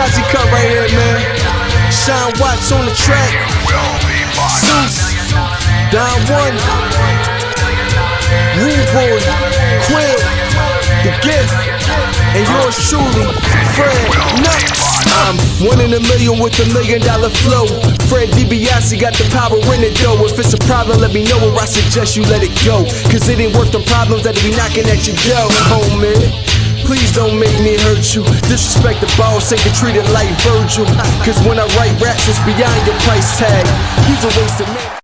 Posse cut right here, man. Sean Watts on the track. Zeus, Don One, Rude Boy, Quill, The Gift, and yours truly, Fred Knoxxx. I'm 1 in a million with $1 million flow. Fred DiBiase got the power in it though. If it's a problem, let me know, or I suggest you let it go. Cause it ain't worth the problems that'll be knocking at your door, homie. Please don't make me hurt you. Disrespect the boss, ain't treated like Virgil. Cause when I write raps, it's beyond your price tag. He's a waste of man.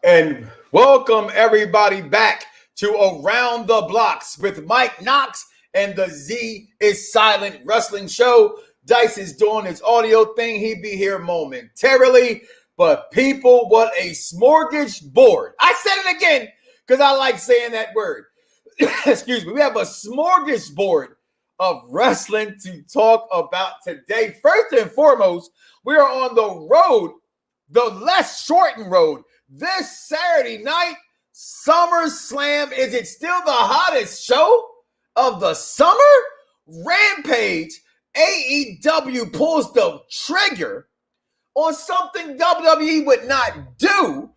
And welcome everybody back to Around the Bloxxx with Mike Knoxxx and the Z is Silent Wrestling Show. Dice is doing his audio thing. He'll be here momentarily. But people, what a smorgasbord. I said it again because I like saying that word. Excuse me. We have a smorgasbord of wrestling to talk about today. First and foremost, we are on the road, the less shortened road. This Saturday night, SummerSlam. Is it still the hottest show of the summer? Rampage. AEW pulls the trigger on something WWE would not do,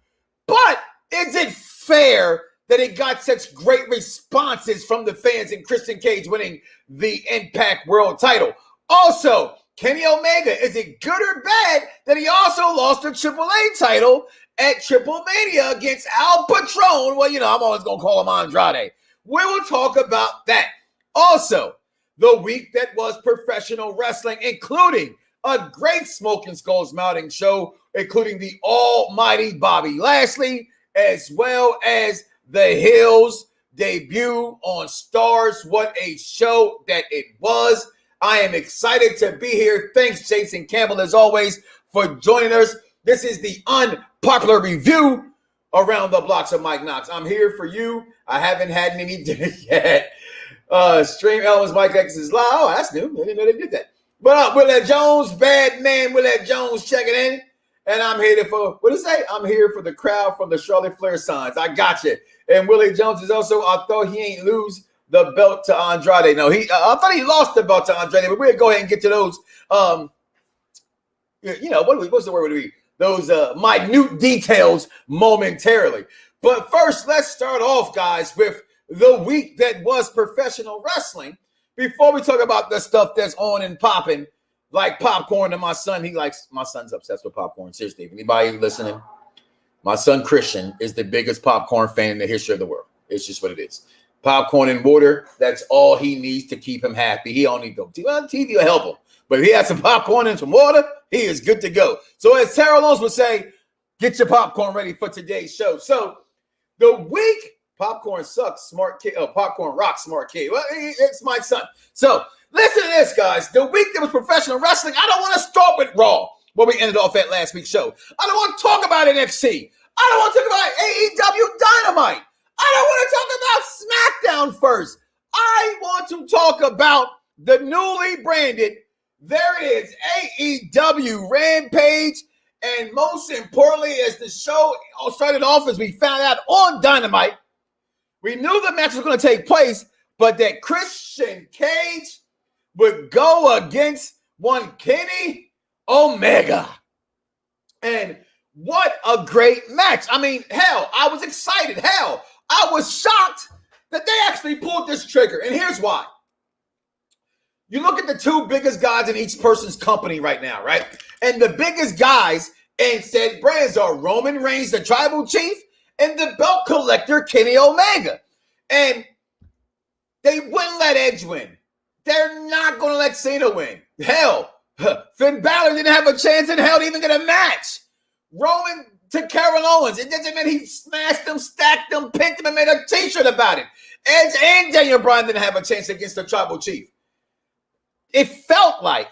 but is it fair that it got such great responses from the fans and Christain winning the Impact World title? Also, Kenny Omega, is it good or bad that he also lost the AAA title at Triple Mania against Al Patron? Well, you know, I'm always going to call him Andrade. We will talk about that. Also, the week that was professional wrestling, including a great Smoking Skulls mounting show, including the almighty Bobby Lashley, as well as the Hills debut on Stars. What a show that it was. I am excited to be here. Thanks, Jason Campbell, as always, for joining us. This is the unpopular review Around the Bloxxx of Mike Knoxxx. I'm here for you. I haven't had any dinner yet. Stream Elements, Mike X is live. Oh, that's new. I didn't know they did that. But Willie Jones, bad man Willie Jones checking in. And I'm here for, what did it say? I'm here for the crowd from the Charlotte Flair signs. I got you. And Willie Jones is also, I thought he ain't lose the belt to Andrade. No, I thought he lost the belt to Andrade, but we'll go ahead and get to those, what's the word would be? Those minute details momentarily. But first, let's start off, guys, with the week that was professional wrestling. Before we talk about the stuff that's on and popping, like popcorn to my son, my son's obsessed with popcorn. Seriously, if anybody listening, my son Christain is the biggest popcorn fan in the history of the world. It's just what it is. Popcorn and water, that's all he needs to keep him happy. He don't need to go. Well, TV will help him. But if he has some popcorn and some water, he is good to go. So as Tara Lones would say, get your popcorn ready for today's show. So the week, popcorn sucks, smart kid. Popcorn rocks, smart kid. Well, it's my son. So listen to this, guys. The week that was professional wrestling, I don't want to start with Raw, where we ended off at last week's show. I don't want to talk about NXT. I don't want to talk about AEW Dynamite. I don't want to talk about SmackDown first. I want to talk about the newly branded, there it is, AEW Rampage. And most importantly, as the show started off, as we found out on Dynamite, we knew the match was going to take place, but that Christian Cage would go against one Kenny Omega. And what a great match. I mean, hell, I was excited. Hell, I was shocked that they actually pulled this trigger. And here's why. You look at the two biggest guys in each person's company right now, right? And the biggest guys in said brands are Roman Reigns, the tribal chief, and the belt collector, Kenny Omega. And they wouldn't let Edge win. They're not going to let Cena win. Hell, Finn Balor didn't have a chance in hell to even get a match. Roman to Kevin Owens. It doesn't mean he smashed them, stacked them, picked them, and made a t-shirt about it. Edge and Daniel Bryan didn't have a chance against the tribal chief. It felt like,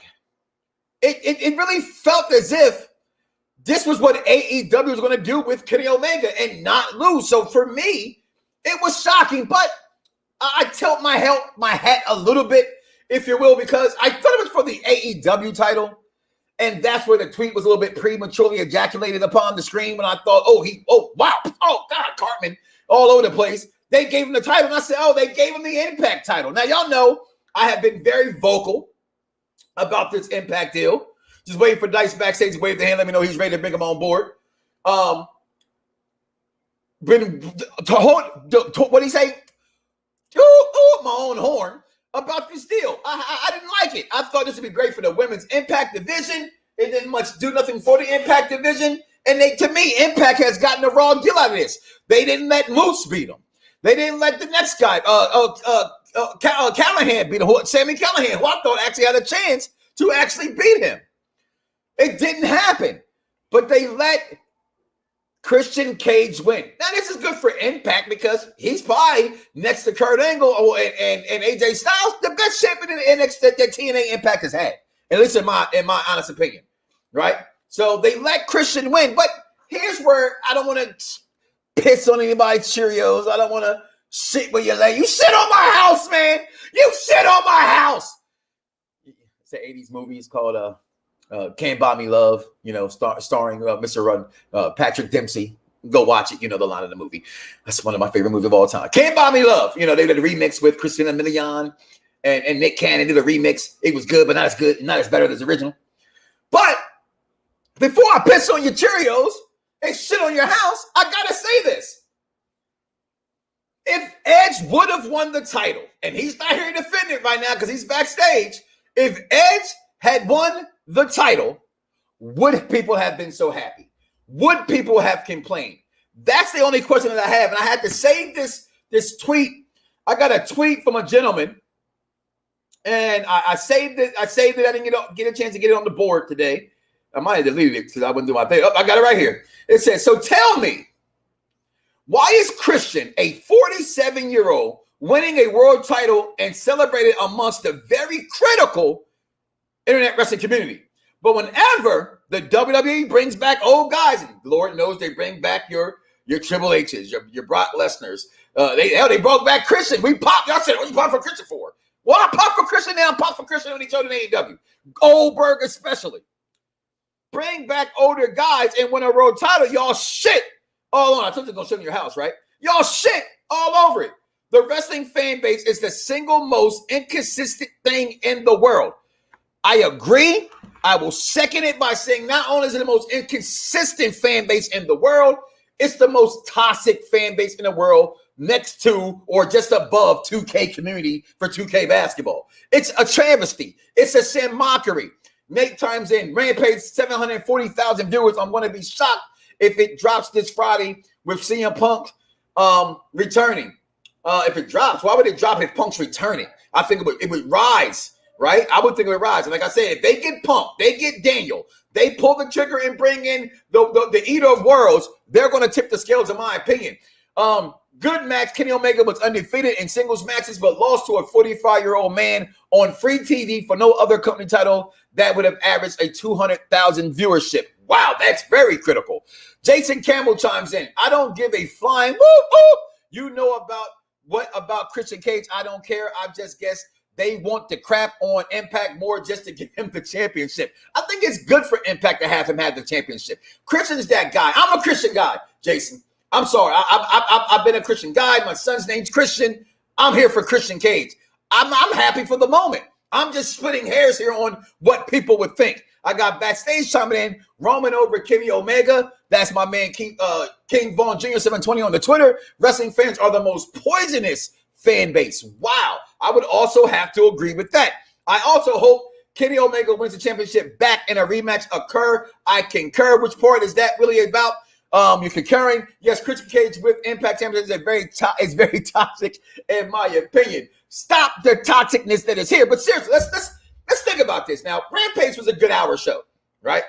it really felt as if this was what AEW was going to do with Kenny Omega and not lose. So for me, it was shocking, but I tilt my hat a little bit, if you will, because I thought it was for the AEW title. And that's where the tweet was a little bit prematurely ejaculated upon the screen when I thought, wow, God, Cartman, all over the place. They gave him the title, and I said, they gave him the Impact title. Now, y'all know I have been very vocal about this Impact deal. Just waiting for Dice backstage to wave the hand, let me know he's ready to bring him on board. What did he say? My own horn about this deal. I didn't like it. I thought this would be great for the women's Impact division. It didn't much do nothing for the Impact division. And to me, Impact has gotten the raw deal out of this. They didn't let Moose beat him. They didn't let the next guy, Callahan beat him. Sammy Callahan, who I thought actually had a chance to actually beat him. It didn't happen. But they let Christian Cage win. Now, this is good for Impact because he's probably next to Kurt Angle and AJ Styles, the best champion in the NXT that TNA Impact has had. At least in my honest opinion. Right? So they let Christian win. But here's where I don't want to piss on anybody's Cheerios. I don't want to shit where you lay. You shit on my house, man. You shit on my house. It's an 80s movie. It's called Can't Buy Me Love, starring Mr. Patrick Dempsey. Go watch it. You know the line of the movie. That's one of my favorite movies of all time. Can't Buy Me Love. They did a remix with Christina Milian and Nick Cannon did a remix. It was good, but not as good, not as better as the original. But before I piss on your Cheerios and shit on your house, I gotta say this. If Edge would have won the title, and he's not here to defend it right now because he's backstage, if Edge had won the title, would people have been so happy? Would people have complained? That's the only question that I have. And I had to save this tweet. I got a tweet from a gentleman, and I saved it. I didn't get a chance to get it on the board today. I might have deleted it because I wouldn't do my thing. Oh, I got it right here. It says, so tell me, why is Christian, a 47-year-old, winning a world title and celebrated amongst the very critical internet wrestling community? But whenever the WWE brings back old guys, and Lord knows they bring back your Triple H's, your Brock Lesnar's, they brought back Christian. We popped. Y'all said, what you pop for Christian for? Well, I pop for Christian now. I pop for Christian when he showed in AEW. Goldberg especially. Bring back older guys and win a world title. Y'all shit all on. I told you going to show in your house, right? Y'all shit all over it. The wrestling fan base is the single most inconsistent thing in the world. I agree. I will second it by saying not only is it the most inconsistent fan base in the world, it's the most toxic fan base in the world next to or just above 2K community for 2K basketball. It's a travesty. It's a sin mockery. Nate times in Rampage, 740,000 viewers. I'm going to be shocked if it drops this Friday with CM Punk returning. If it drops, why would it drop if Punk's returning? I think it would rise, right? I would think it would rise. And like I said, if they get Punk, they get Daniel, they pull the trigger and bring in the Eater of Worlds, they're going to tip the scales, in my opinion. Good match. Kenny Omega was undefeated in singles matches, but lost to a 45-year-old man on free TV for no other company title that would have averaged a 200,000 viewership. Wow, that's very critical. Jason Campbell chimes in. I don't give a flying whoop whoop. You know about Christian Cage? I don't care. I just guess they want to crap on Impact more just to give him the championship. I think it's good for Impact to have him have the championship. Christian's that guy. I'm a Christian guy, Jason. I'm sorry. I've been a Christian guy. My son's name's Christian. I'm here for Christian Cage. I'm happy for the moment. I'm just splitting hairs here on what people would think. I got backstage chiming in, Roman over Kenny Omega. That's my man, King Vaughn Jr. 720 on the Twitter. Wrestling fans are the most poisonous fan base. Wow. I would also have to agree with that. I also hope Kenny Omega wins the championship back and a rematch occur. I concur. Which part is that really about? You're concurring. Yes, Christian Cage with Impact Championship is very toxic, in my opinion. Stop the toxicness that is here. But seriously, let's think about this. Now, Rampage was a good hour show, right?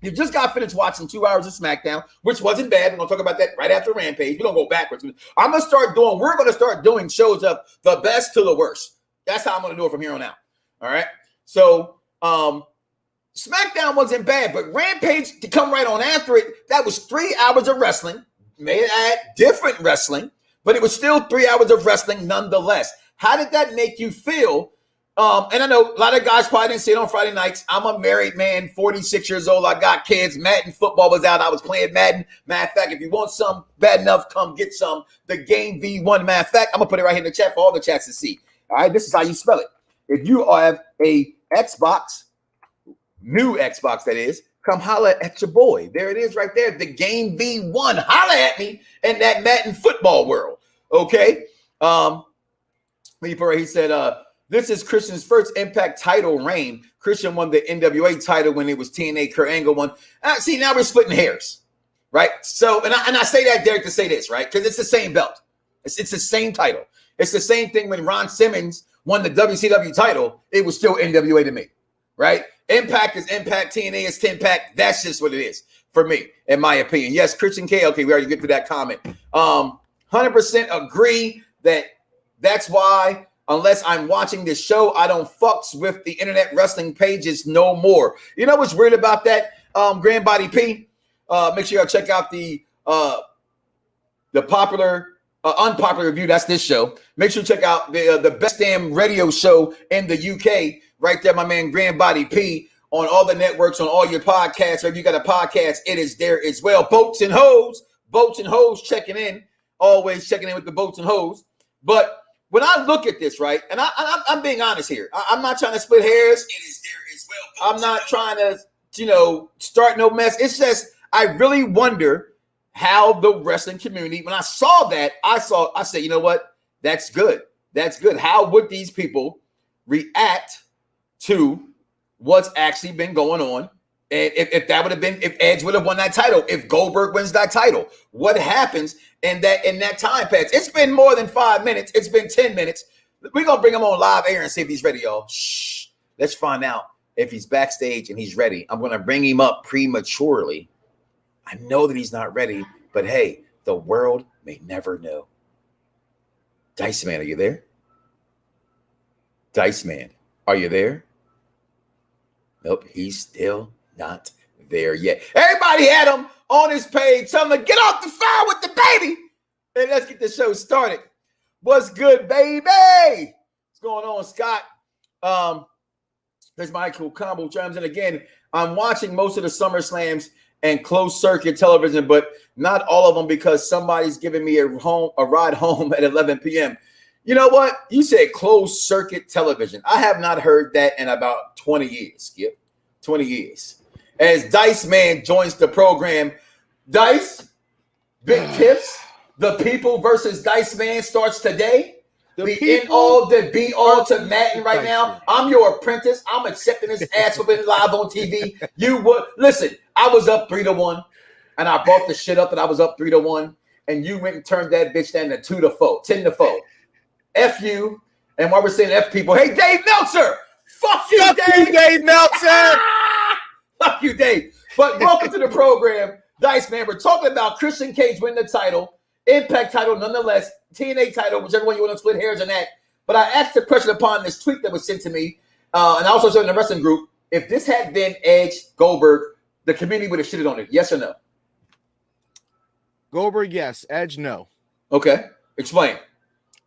You just got finished watching 2 hours of SmackDown, which wasn't bad. We're going to talk about that right after Rampage. We don't go backwards. We're going to start doing shows of the best to the worst. That's how I'm going to do it from here on out. All right? So, SmackDown wasn't bad, but Rampage, to come right on after it, that was 3 hours of wrestling. May I add, different wrestling, but it was still 3 hours of wrestling nonetheless. How did that make you feel? And I know a lot of guys probably didn't see it on Friday nights. I'm a married man, 46 years old. I got kids. Madden football was out. I was playing Madden. Matter of fact, if you want some bad enough, come get some. The game V1. Matter of fact, I'm going to put it right here in the chat for all the chats to see. All right, this is how you spell it. If you have a Xbox, new Xbox that is, come holla at your boy. There it is right there. The Game V1. Holla at me in that Madden football world. Okay. He said, this is Christian's first Impact title reign. Christian won the NWA title when it was TNA. Kurt Angle won. See, now we're splitting hairs, right? So, and I say that, Derek, to say this, right? Because it's the same belt. It's the same title. It's the same thing when Ron Simmons won the WCW title. It was still NWA to me, right? Impact is Impact. TNA is Impact. That's just what it is for me, in my opinion. Yes, Christian K. Okay, we already get to that comment. 100% agree that's why, unless I'm watching this show, I don't fucks with the internet wrestling pages no more. You know what's weird about that, Grand Body P? Make sure y'all check out the popular, unpopular review. That's this show. Make sure you check out the best damn radio show in the UK. Right there, my man Grand Body P, on all the networks, on all your podcasts. Or if you got a podcast, it is there as well. Boats and Hoes checking in. Always checking in with the Boats and Hoes. But when I look at this, right, and I'm being honest here. I'm not trying to split hairs. It is there as well. I'm not trying to, start no mess. It's just I really wonder how the wrestling community, when I saw that, I said, you know what? That's good. That's good. How would these people react to what's actually been going on? And if that would have been, if Edge would have won that title, if Goldberg wins that title, what happens in that time pass? It's been more than 5 minutes. It's been 10 minutes. We're going to bring him on live air and see if he's ready, y'all. Shh. Let's find out if he's backstage and he's ready. I'm going to bring him up prematurely. I know that he's not ready, but hey, the world may never know. DycezMan, are you there? DycezMan, are you there? Nope, he's still not there yet. Everybody had him on his page. Tell him to get off the phone with the baby. And let's get the show started. What's good, baby? What's going on, Scott? There's my cool combo chimes. And again, I'm watching most of the SummerSlams and closed circuit television, but not all of them because somebody's giving me a ride home at 11 p.m. You know what? You said closed circuit television. I have not heard that in about 20 years, Skip. 20 years. As DycezMan joins the program, Dice, big tips. The People versus DycezMan starts today. The end all, the be all to Madden right now. I'm your apprentice. I'm accepting this ass whooping live on TV. You would listen. I was up 3-1, and I brought the shit up that I was up 3-1, and you went and turned that bitch down to 2-4, 10-4. F you. And while we're saying F people, hey, Dave Meltzer. Fuck you, Dave. Dave Meltzer. Fuck you, Dave. But welcome to the program, DycezMan. We're talking about Christian Cage winning the title, Impact title, nonetheless, TNA title, whichever one you want to split hairs on that. But I asked the question upon this tweet that was sent to me, and I also said in the wrestling group, if this had been Edge, Goldberg, the community would have shitted on it. Yes or no? Goldberg, yes. Edge, no. Okay. Explain.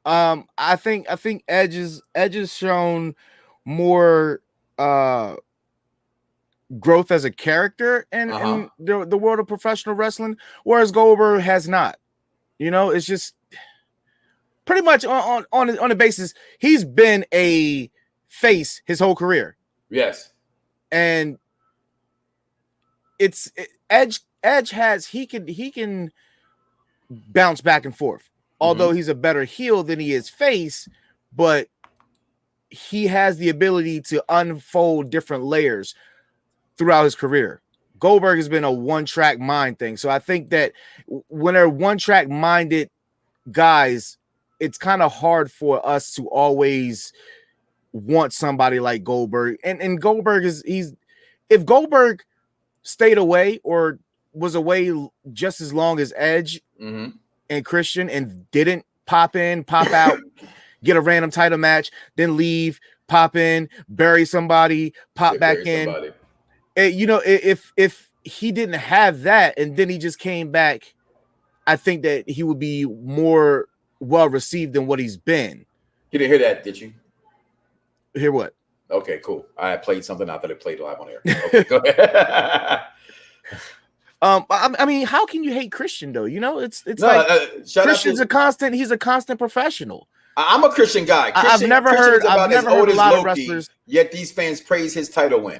I think Edge has shown more growth as a character in the world of professional wrestling, whereas Goldberg has not. It's just pretty much on the basis he's been a face his whole career. Yes, and Edge has he can bounce back and forth. Although he's a better heel than he is face, but he has the ability to unfold different layers throughout his career. Goldberg has been a one-track mind thing. So I think that when they're one-track minded guys, it's kind of hard for us to always want somebody like Goldberg. And Goldberg if Goldberg stayed away or was away just as long as Edge and Christian and didn't pop in, pop out, get a random title match, then leave, pop in, bury somebody, pop back in. If he didn't have that and then he just came back, I think that he would be more well received than what he's been. You didn't hear that, did you? Hear what? Okay, cool. I played something. I thought it played live on air. Okay, go ahead. I mean, how can you hate Christian though? It's like Christian's he's a constant professional. I'm a Christian guy. I've never heard a lot of Loki, wrestlers. Yet these fans praise his title win.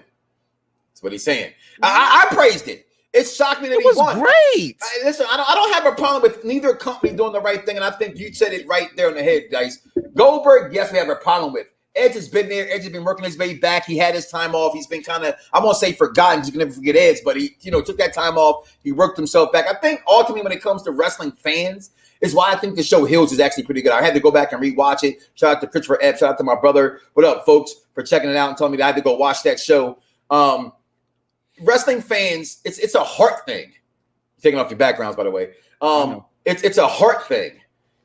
That's what he's saying. I praised it. It shocked me that it was great. Listen, I don't have a problem with neither company doing the right thing, and I think you said it right there in the head, guys. Goldberg, yes, we have a problem with. Edge has been there. Edge has been working his way back. He had his time off. He's been kind of, I won't say forgotten. You can never forget Edge, but he, took that time off. He worked himself back. I think ultimately when it comes to wrestling fans is why I think the show Hills is actually pretty good. I had to go back and rewatch it. Shout out to Christopher Epps. Shout out to my brother. What up, folks, for checking it out and telling me that I had to go watch that show. Wrestling fans, it's a heart thing. Taking off your backgrounds, by the way. It's a heart thing.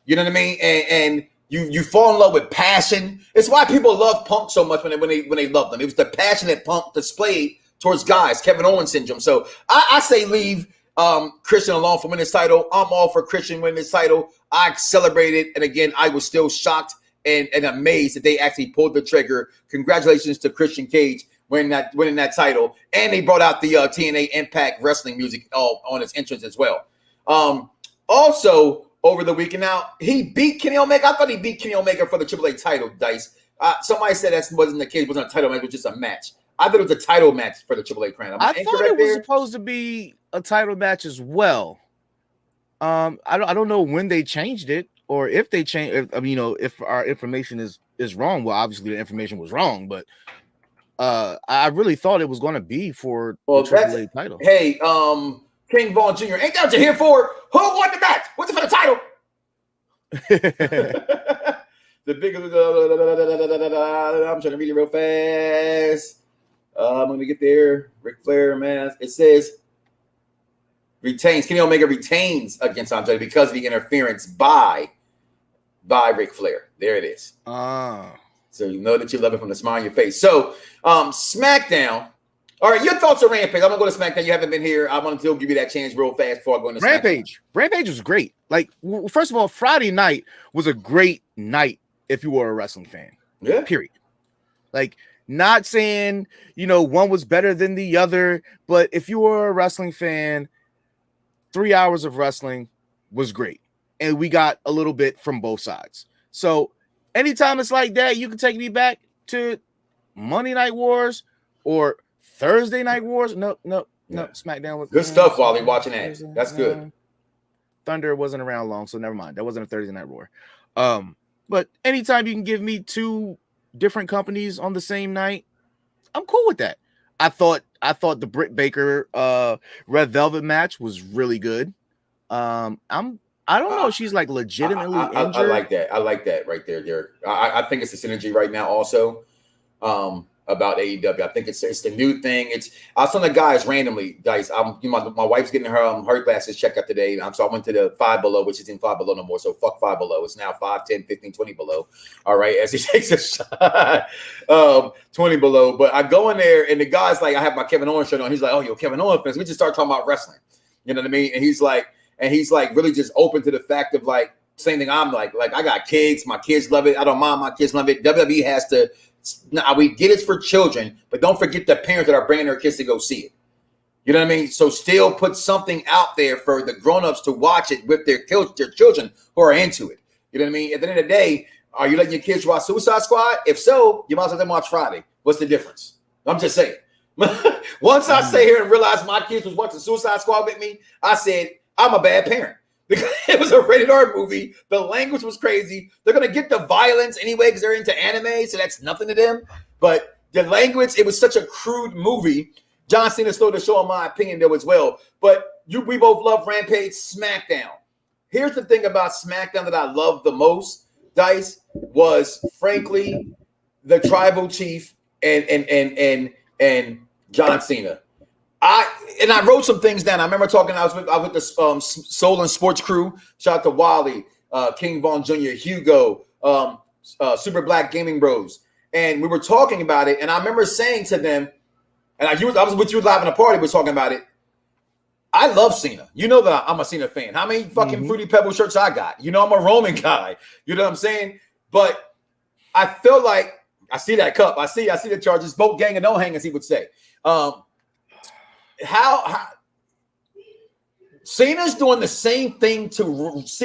You know what I mean? And you fall in love with passion. It's why people love Punk so much when they love them. It was the passion that Punk displayed towards guys, Kevin Owens syndrome. So I say leave Christian alone for winning this title. I'm all for Christian winning this title. I celebrated, and again, I was still shocked and amazed that they actually pulled the trigger. Congratulations to Christian Cage winning that title, and they brought out the TNA Impact Wrestling music on its entrance as well. Also, over the weekend, now he beat Kenny Omega. I thought he beat Kenny Omega for the AAA title, Dice. Somebody said that wasn't the case. It wasn't a title match. It was just a match. I thought it was a title match for the AAA crown. I thought it was supposed to be a title match as well. I don't know when they changed it or if they changed. If our information is wrong. Well, obviously the information was wrong, but I really thought it was going to be for the AAA title. Hey, King Vaughn Jr., ain't that what you're here for? Who won the match? What's it for the title? The big. I'm trying to read it real fast. I'm going to get there. Ric Flair, man. It says Kenny Omega retains against Andre because of the interference by Ric Flair. There it is. So you know that you love it from the smile on your face. So SmackDown. All right, your thoughts on Rampage. I'm going to go to SmackDown. You haven't been here. I want to give you that chance real fast before I go into Rampage. SmackDown. Rampage was great. Like, first of all, Friday night was a great night if you were a wrestling fan. Yeah. Period. Like, not saying, one was better than the other, but if you were a wrestling fan, 3 hours of wrestling was great. And we got a little bit from both sides. So anytime it's like that, you can take me back to Monday Night Wars or Thursday Night Wars. No. SmackDown was good stuff. Wally watching that. That's good. Thunder wasn't around long, so never mind. That wasn't a Thursday Night War. But anytime you can give me two different companies on the same night, I'm cool with that. I thought the Britt Baker Red Velvet match was really good. I don't know if she's like legitimately injured. I like that right there, Derek. I think it's the synergy right now also. About AEW. I think it's the new thing. I was telling the guys randomly, guys, my wife's getting her glasses checked out today. So I went to the Five Below, which isn't Five Below no more. So fuck Five Below. It's now 5, 10, 15, 20 below. All right. As he takes a shot, 20 below. But I go in there and the guy's like, I have my Kevin Owens shirt on. He's like, oh, yo, Kevin Owens fans. We just start talking about wrestling. You know what I mean? And he's like really just open to the fact of like, same thing I'm like I got kids. My kids love it. I don't mind. My kids love it. WWE has to. Now, we get it for children, but don't forget the parents that are bringing their kids to go see it. You know what I mean? So still put something out there for the grown-ups to watch it with their children who are into it. You know what I mean? At the end of the day, are you letting your kids watch Suicide Squad? If so, you might as well let them watch Friday. What's the difference? I'm just saying. Once I sit here and realize my kids was watching Suicide Squad with me, I said, I'm a bad parent. Because it was a rated R movie. The language was crazy. They're going to get the violence anyway because they're into anime, so that's nothing to them. But the language, it was such a crude movie. John Cena stole the show, in my opinion, though, as well. But we both love Rampage, SmackDown. Here's the thing about SmackDown that I love the most, Dice, was, frankly, the Tribal Chief and John Cena. I wrote some things down. I remember talking. I was with the Soul and Sports crew. Shout out to Wally, King Vaughn Jr., Hugo, Super Black Gaming Bros, and we were talking about it. And I remember saying to them, and I was with you live in a party. We were talking about it. I love Cena. You know that I'm a Cena fan. How many fucking Fruity Pebble shirts I got? You know I'm a Roman guy. You know what I'm saying? But I feel like I see that cup. I see the charges. Boat gang and no hang, as he would say. How Cena's doing the same thing to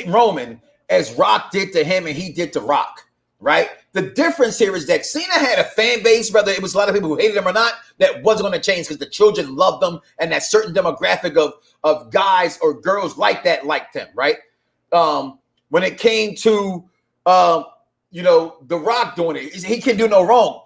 Roman as Rock did to him and he did to Rock, right? The difference here is that Cena had a fan base, whether it was a lot of people who hated him or not, that wasn't going to change because the children loved them and that certain demographic of guys or girls like that liked him, right? When it came to, The Rock doing it, he can do no wrong.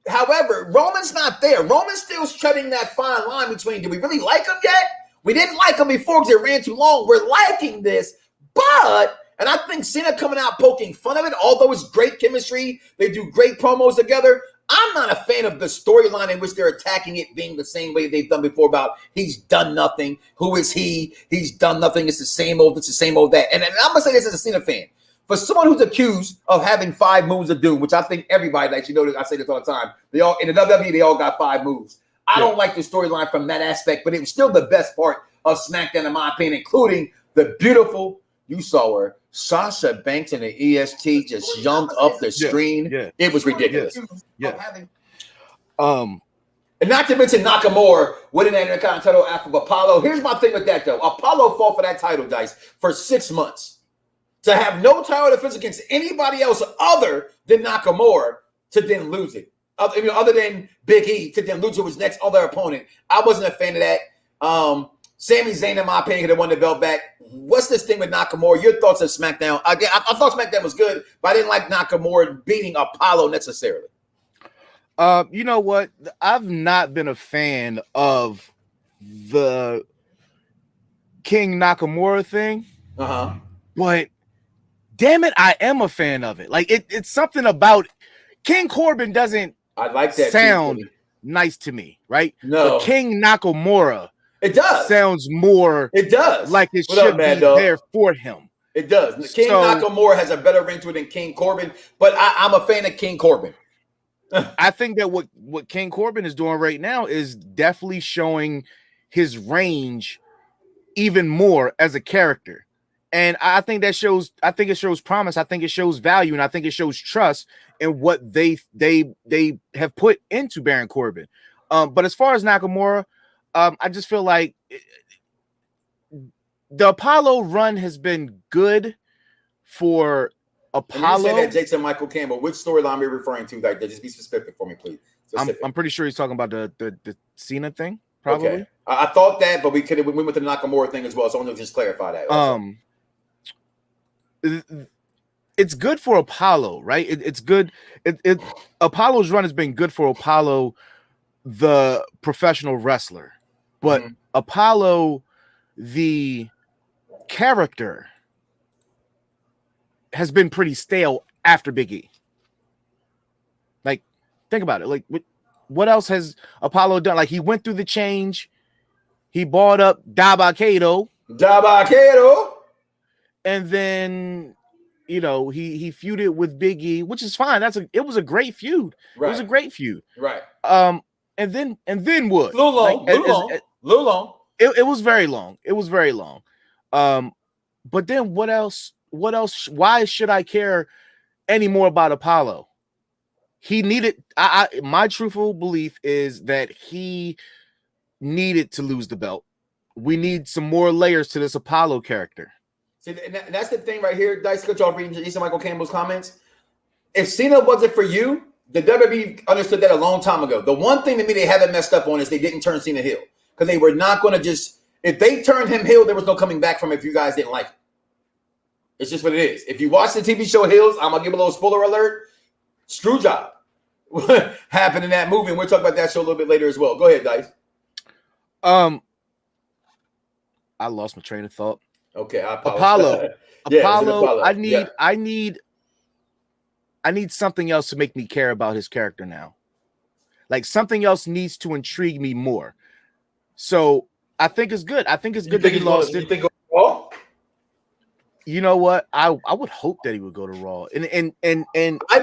However, Roman's not there. Roman's still treading that fine line between, do we really like him yet? We didn't like him before because it ran too long. We're liking this, but, and I think Cena coming out poking fun of it, although it's great chemistry, they do great promos together. I'm not a fan of the storyline in which they're attacking it being the same way they've done before about he's done nothing. Who is he? He's done nothing. It's the same old, that. And I'm going to say this as a Cena fan. For someone who's accused of having 5 moves of doom, which I think everybody, I say this all the time, they all in the WWE, they all got 5 moves. I don't like the storyline from that aspect, but it was still the best part of SmackDown, in my opinion, including the beautiful, you saw her, Sasha Banks and the EST just jumped up the screen. Yeah. It was ridiculous. And not to mention Nakamura winning that Intercontinental title after Apollo. Here's my thing with that, though. Apollo fought for that title, Dice, for 6 months. To have no title defense against anybody else other than Nakamura to then lose it. Other than Big E to then lose to his next other opponent. I wasn't a fan of that. Sami Zayn, in my opinion, could have won the belt back. What's this thing with Nakamura? Your thoughts of SmackDown? Again, I thought SmackDown was good, but I didn't like Nakamura beating Apollo necessarily. You know what? I've not been a fan of the King Nakamura thing. But damn it, I am a fan of it. Like it's something about King Corbin doesn't sound nice to me, right? No. But King Nakamura, it does sounds more. It does like it should be there for him. It does. King Nakamura has a better ring to it than King Corbin, but I'm a fan of King Corbin. I think that what King Corbin is doing right now is definitely showing his range even more as a character. And I think it shows promise. I think it shows value, and I think it shows trust in what they have put into Baron Corbin. But as far as Nakamura, I just feel like the Apollo run has been good for Apollo. When you say that, Jason Michael Campbell, which storyline are you referring to? Like, just be specific for me, please. I'm pretty sure he's talking about the Cena thing. Probably. Okay. I thought that, but we went with the Nakamura thing as well. So I want to just clarify that. Also. It's good for Apollo, right? It's good. Apollo's run has been good for Apollo, the professional wrestler, but Apollo, the character, has been pretty stale after Big E. Like, think about it. Like, what else has Apollo done? Like, he went through the change. He bought up Dabba-Kato. And then, he feuded with Big E, which is fine. It was a great feud. Right. It was a great feud. Right. And then what? Little long. It was very long. It was very long. But then what else? Why should I care any more about Apollo? He needed. My truthful belief is that he needed to lose the belt. We need some more layers to this Apollo character. See, that's the thing right here. Dice, cut you off reading Jason Michael Campbell's comments. If Cena wasn't for you, the WWE understood that a long time ago. The one thing to me they haven't messed up on is they didn't turn Cena heel. Because they were not going to just, if they turned him heel, there was no coming back from it if you guys didn't like it. It's just what it is. If you watch the TV show Heels, I'm going to give a little spoiler alert. Screw job happened in that movie. And we'll talk about that show a little bit later as well. Go ahead, Dice. I lost my train of thought. Okay, I apologize. Apollo. I need something else to make me care about his character now. Like, something else needs to intrigue me more. So I think it's good. I think it's good that he lost it. You think Raw? You know what? I would hope that he would go to Raw. And I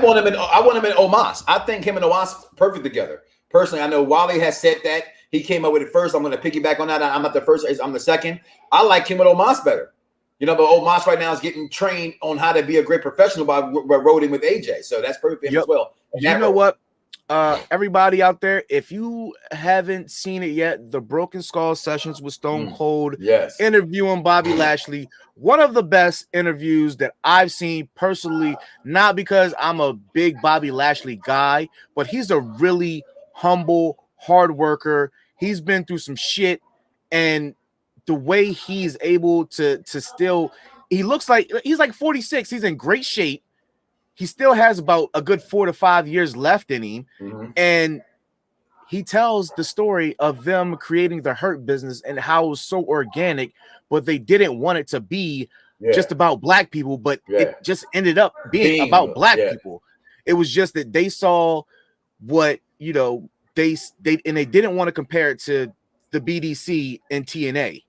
want him in Omos. I think him and Omos perfect together. Personally, I know Wally has said that. He came up with it first. I'm going to piggyback on that. I'm not the first. I'm the second. I like him with Omos better. But Omos right now is getting trained on how to be a great professional by roading with AJ. So that's perfect for him as well. You know what? Everybody out there, if you haven't seen it yet, the Broken Skull Sessions with Stone Cold, yes, interviewing Bobby Lashley, one of the best interviews that I've seen personally, not because I'm a big Bobby Lashley guy, but he's a really humble, hard worker. He's been through some shit, and the way he's able to still, he looks like he's like 46. He's in great shape. He still has about a good 4 to 5 years left in him. And he tells the story of them creating the Hurt business and how it was so organic, but they didn't want it to be just about black people, but it just ended up being about black people. It was just that they saw what, you know, they didn't want to compare it to the BDC and TNA.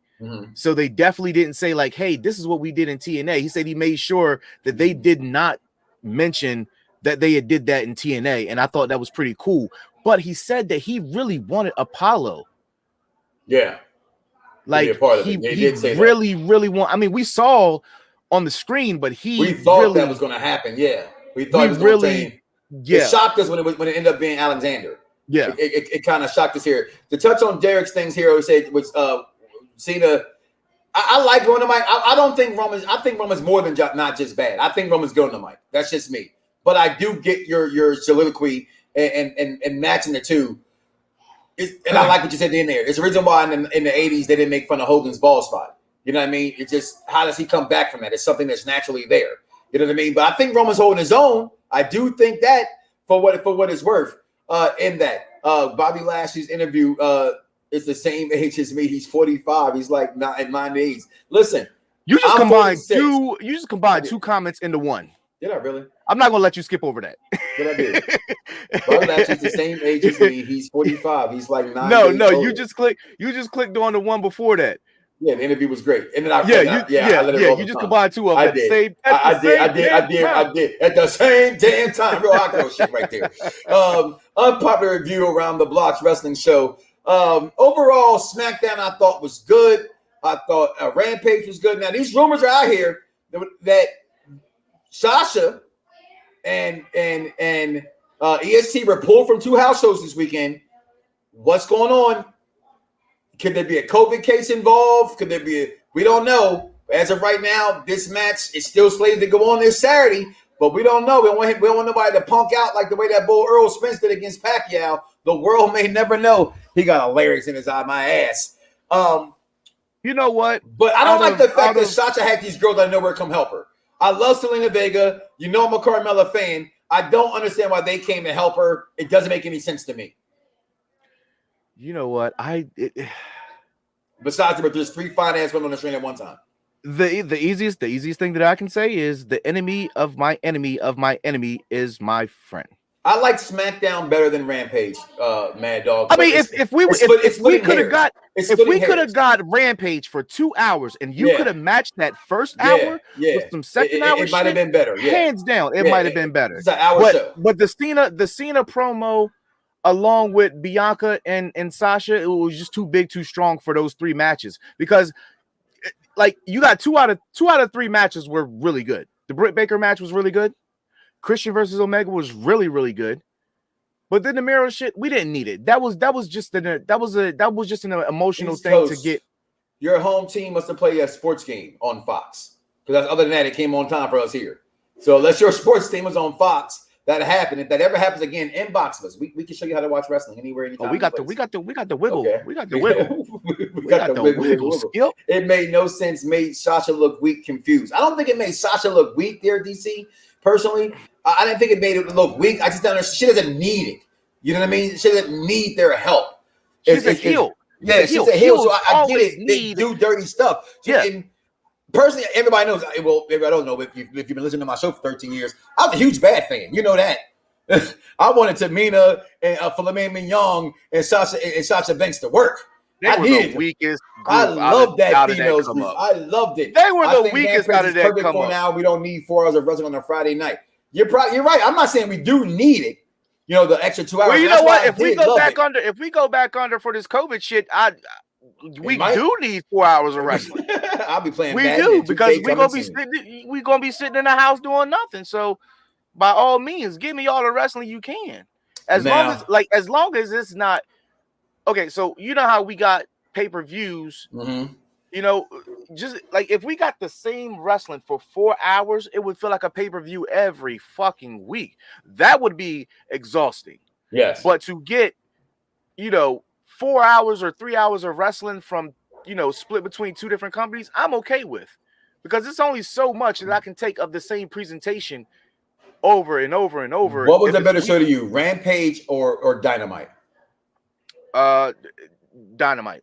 So they definitely didn't say like, hey, this is what we did in TNA. He said he made sure that they did not mention that they had did that in TNA, and I thought that was pretty cool. But he said that he really wanted Apollo. Like he did say really that. Really want. I mean, we saw on the screen, but we thought really, that was going to happen. We thought it was really it shocked us when it ended up being Alexander. It kind of shocked us here. To touch on Derek's things here, I would say was Cena. I like Roman. I don't think Roman's. I think Roman's more than not just bad. I think Roman's good on the mic. That's just me. But I do get your soliloquy and matching the two. And I like what you said in there. There's a reason why in the 80s they didn't make fun of Hogan's ball spot. You know what I mean? It's just, how does he come back from that? It's something that's naturally there. You know what I mean? But I think Roman's holding his own. I do think that for what it's worth. In that Bobby Lashley's interview. Is the same age as me. He's 45. He's like not in my age. Listen, you just combined two. You just combined two comments into one. Did I really? I'm not gonna let you skip over that. But I did. Bobby Lashley's the same age as me. He's 45. He's like 9. No. You just clicked on the one before that. Yeah, the interview was great. And then I you just combined two of them. I did at the same damn time. Real hot girl shit right there. Unpopular review around the Bloxxx Wrestling Show. Overall, SmackDown I thought was good. I thought Rampage was good. Now these rumors are out here that Sasha and EST were pulled from 2 house shows this weekend. What's going on? Could there be a COVID case involved? Could there be we don't know. As of right now, this match is still slated to go on this Saturday, but we don't know. We don't want nobody to punk out like the way that Bull Earl Spence did against Pacquiao. The world may never know. He got a larynx in his eye, my ass. You know what? But I don't like the fact that Sasha had these girls out of nowhere come help her. I love Selena Vega. You know I'm a Carmella fan. I don't understand why they came to help her. It doesn't make any sense to me. You know what? Besides, but there's 3 fine ass women on the screen at one time. The easiest thing that I can say is the enemy of my enemy is my friend. I like SmackDown better than Rampage, Mad Dog. I mean, if we could have got Rampage for 2 hours and you could have matched that first hour with some second hour, it might have been better. Hands down, it might have been better. It's an hour show. But the Cena promo, along with Bianca and Sasha, it was just too big, too strong for those 3 matches because, like, you got 2 out of 3 matches were really good. The Britt Baker match was really good. Christian versus Omega was really, really good, but then the Miro shit, we didn't need it. That was just an emotional East thing Coast, to get. Your home team must have played a sports game on Fox because other than that, it came on time for us here. So unless your sports team was on Fox, that happened. If that ever happens again, inbox us. We can show you how to watch wrestling anywhere, anytime. Oh, we got the wiggle. Okay. We got the wiggle. we got the wiggle. Skill. It made no sense. Made Sasha look weak, confused. I don't think it made Sasha look weak there, DC. Personally, I didn't think it made it look weak. I just don't know. She doesn't need it. You know what I mean? She doesn't need their help. She's a heel. Yeah, she's a heel. So I get it. They do dirty stuff. And personally, everybody knows. Well, I don't know if you've been listening to my show for 13 years. I was a huge Bad fan. You know that. I wanted Tamina and Filet Mignon and Sasha Banks to work. They were the weakest. I loved that females group. I loved it. They were the weakest out of that come up. Now we don't need 4 hours of wrestling on a Friday night. You're right. I'm not saying we do need it. You know, the extra 2 hours. Well, you know what? If we go back under for this COVID shit, we do need 4 hours of wrestling. I'll be playing. We do because we're gonna be sitting in the house doing nothing. So, by all means, give me all the wrestling you can. As long as it's not okay. So you know how we got pay-per-views. Mm-hmm. You know, just like if we got the same wrestling for 4 hours, it would feel like a pay-per-view every fucking week. That would be exhausting. Yes. But to get, 4 hours or 3 hours of wrestling from, split between two different companies, I'm okay with. Because it's only so much that I can take of the same presentation over and over and over. What was the better show to you, Rampage or Dynamite? Dynamite.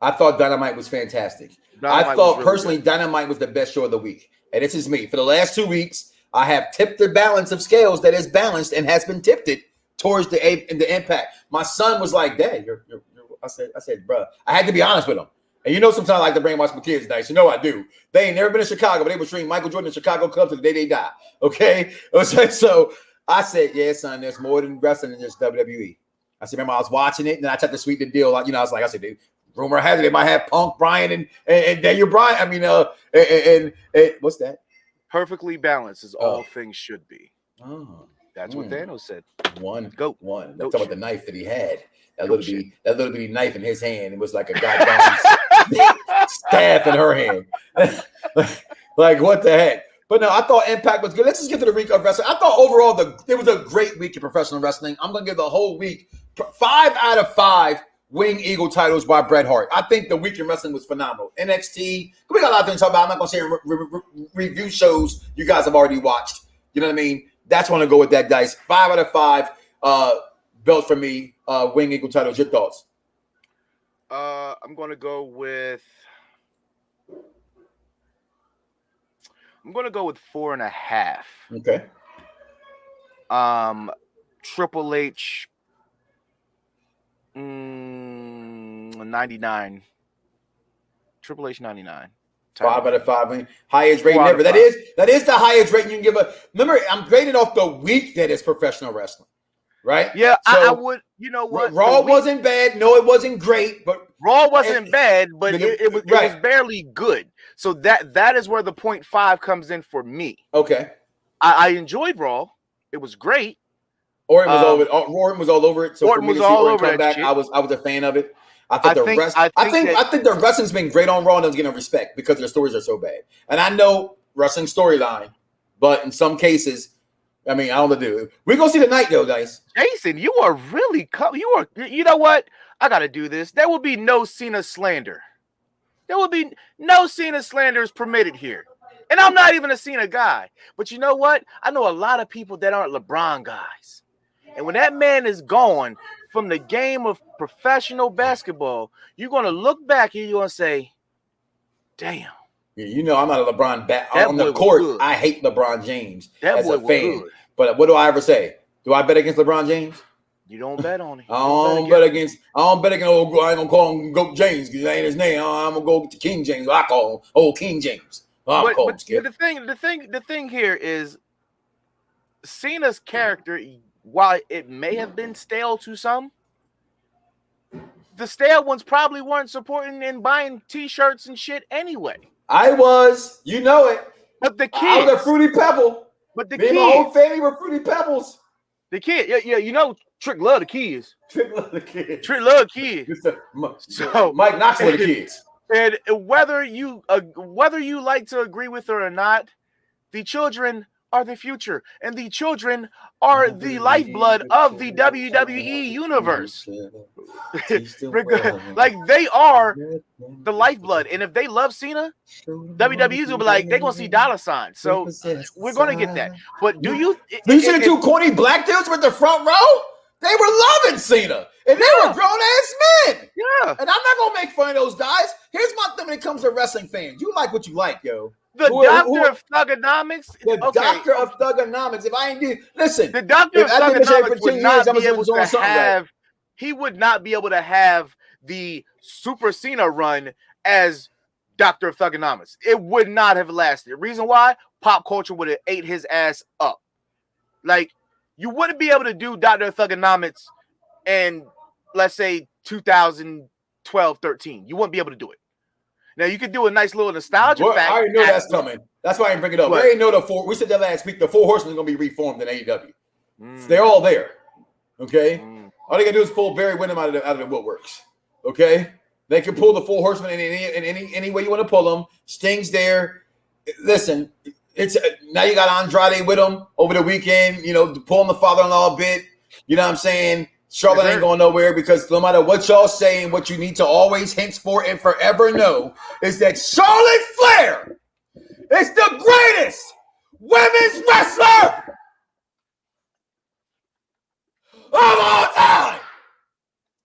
I thought Dynamite was fantastic. I thought personally Dynamite was the best show of the week. And this is me. For the last 2 weeks, I have tipped the balance of scales that is balanced and has been tipped towards the Impact. My son was like, Dad, I said, bro, I had to be honest with him. And sometimes I like to brainwash my kids nice. I do. They ain't never been in Chicago, but they were treating Michael Jordan and Chicago Cubs to the day they die. Okay? So I said, yeah, son, there's more than wrestling than just WWE. I said, remember, I was watching it, and I tried to sweeten the deal. I said, rumor has it they might have Punk, Bryan, and Daniel Bryan. I mean, and what's that? Perfectly balanced as all things should be. Oh, that's what Thanos said. One. Go. One. Let's talk about the knife that he had. That little bitty knife in his hand. It was like a goddamn stab in her hand. Like what the heck? But no, I thought Impact was good. Let's just get to the week of wrestling. I thought overall it was a great week in professional wrestling. I'm gonna give the whole week 5 out of 5 Wing Eagle titles by Bret Hart. I think the week in wrestling was phenomenal. NXT, we got a lot of things to talk about. I'm not going to say review shows you guys have already watched. You know what I mean? That's when I go with that, Dice. 5 out of 5 belts for me. Wing Eagle titles. Your thoughts? I'm going to go with 4.5. Okay. Triple H. 99. Triple H 99. 5 out of 5. Highest rating ever. That is the highest rating you can give. Remember, I'm grading off the week that is professional wrestling, right? Yeah, so, I would. You know what? Raw wasn't bad. No, it wasn't great, but Raw wasn't bad, but it was barely good. So that is where the 0.5 comes in for me. Okay. I enjoyed Raw. It was great. Orton was all over it. So Orton was all over it. I was a fan of it. I think the wrestling's been great on Raw and doesn't get no respect because their stories are so bad. And I know wrestling storyline, but in some cases, I mean, I don't know. Dude, we're gonna see tonight, though, guys. Jason, you are really you know what? I gotta do this. There will be no Cena slander. There will be no Cena slander is permitted here. And I'm not even a Cena guy. But you know what? I know a lot of people that aren't LeBron guys. And when that man is gone from the game of professional basketball, you're going to look back and you're going to say, damn. Yeah, I'm not a LeBron on the court. I hate LeBron James as a fan. Good. But what do I ever say? Do I bet against LeBron James? You don't bet on him. I don't bet against old, I ain't going to call him Goat James because that ain't his name. I'm going to go to King James. I call him Old King James. But the thing here is Cena's character, while it may have been stale to some, the stale ones probably weren't supporting and buying T-shirts and shit anyway. I was, you know it. But the kids, I was a Fruity Pebble. But the kids, my whole family were Fruity Pebbles. The kid, yeah, Trick love the kids. Trick love the kids. So Mike Knoxxx for the kids. And whether you like to agree with it or not, the children are the future, and the children are the lifeblood of the WWE universe. Like they are the lifeblood, and if they love Cena, WWE's will be like they're gonna see dollar signs. So we're gonna get that. But do you see the two corny black dudes with the front row? They were loving Cena, and they were grown ass men. Yeah, and I'm not gonna make fun of those guys. Here's my thing when it comes to wrestling fans: you like what you like, yo. The doctor of thugonomics. The doctor of thugonomics. If I ain't listen, the doctor of thugonomics would not be able to have. He would not be able to have the Super Cena run as Doctor of Thugonomics. It would not have lasted. Reason why? Pop culture would have ate his ass up. Like you wouldn't be able to do Doctor of Thugonomics in, let's say, 2012, 13. You wouldn't be able to do it. Now you could do a nice little nostalgia fact. I already know that's coming. That's why I didn't bring it up. We already know we said that last week. The Four Horsemen are going to be reformed in AEW. They're all there. Okay, all they gotta do is pull Barry Windham out of the woodworks. Okay, they can pull the Four Horsemen in any way you want to pull them. Sting's there. Listen, it's now you got Andrade with them over the weekend. You know, pulling the father-in-law a bit. You know what I'm saying? Charlotte ain't going nowhere because no matter what y'all say, what you need to always henceforth and forever know is that Charlotte Flair is the greatest women's wrestler of all time.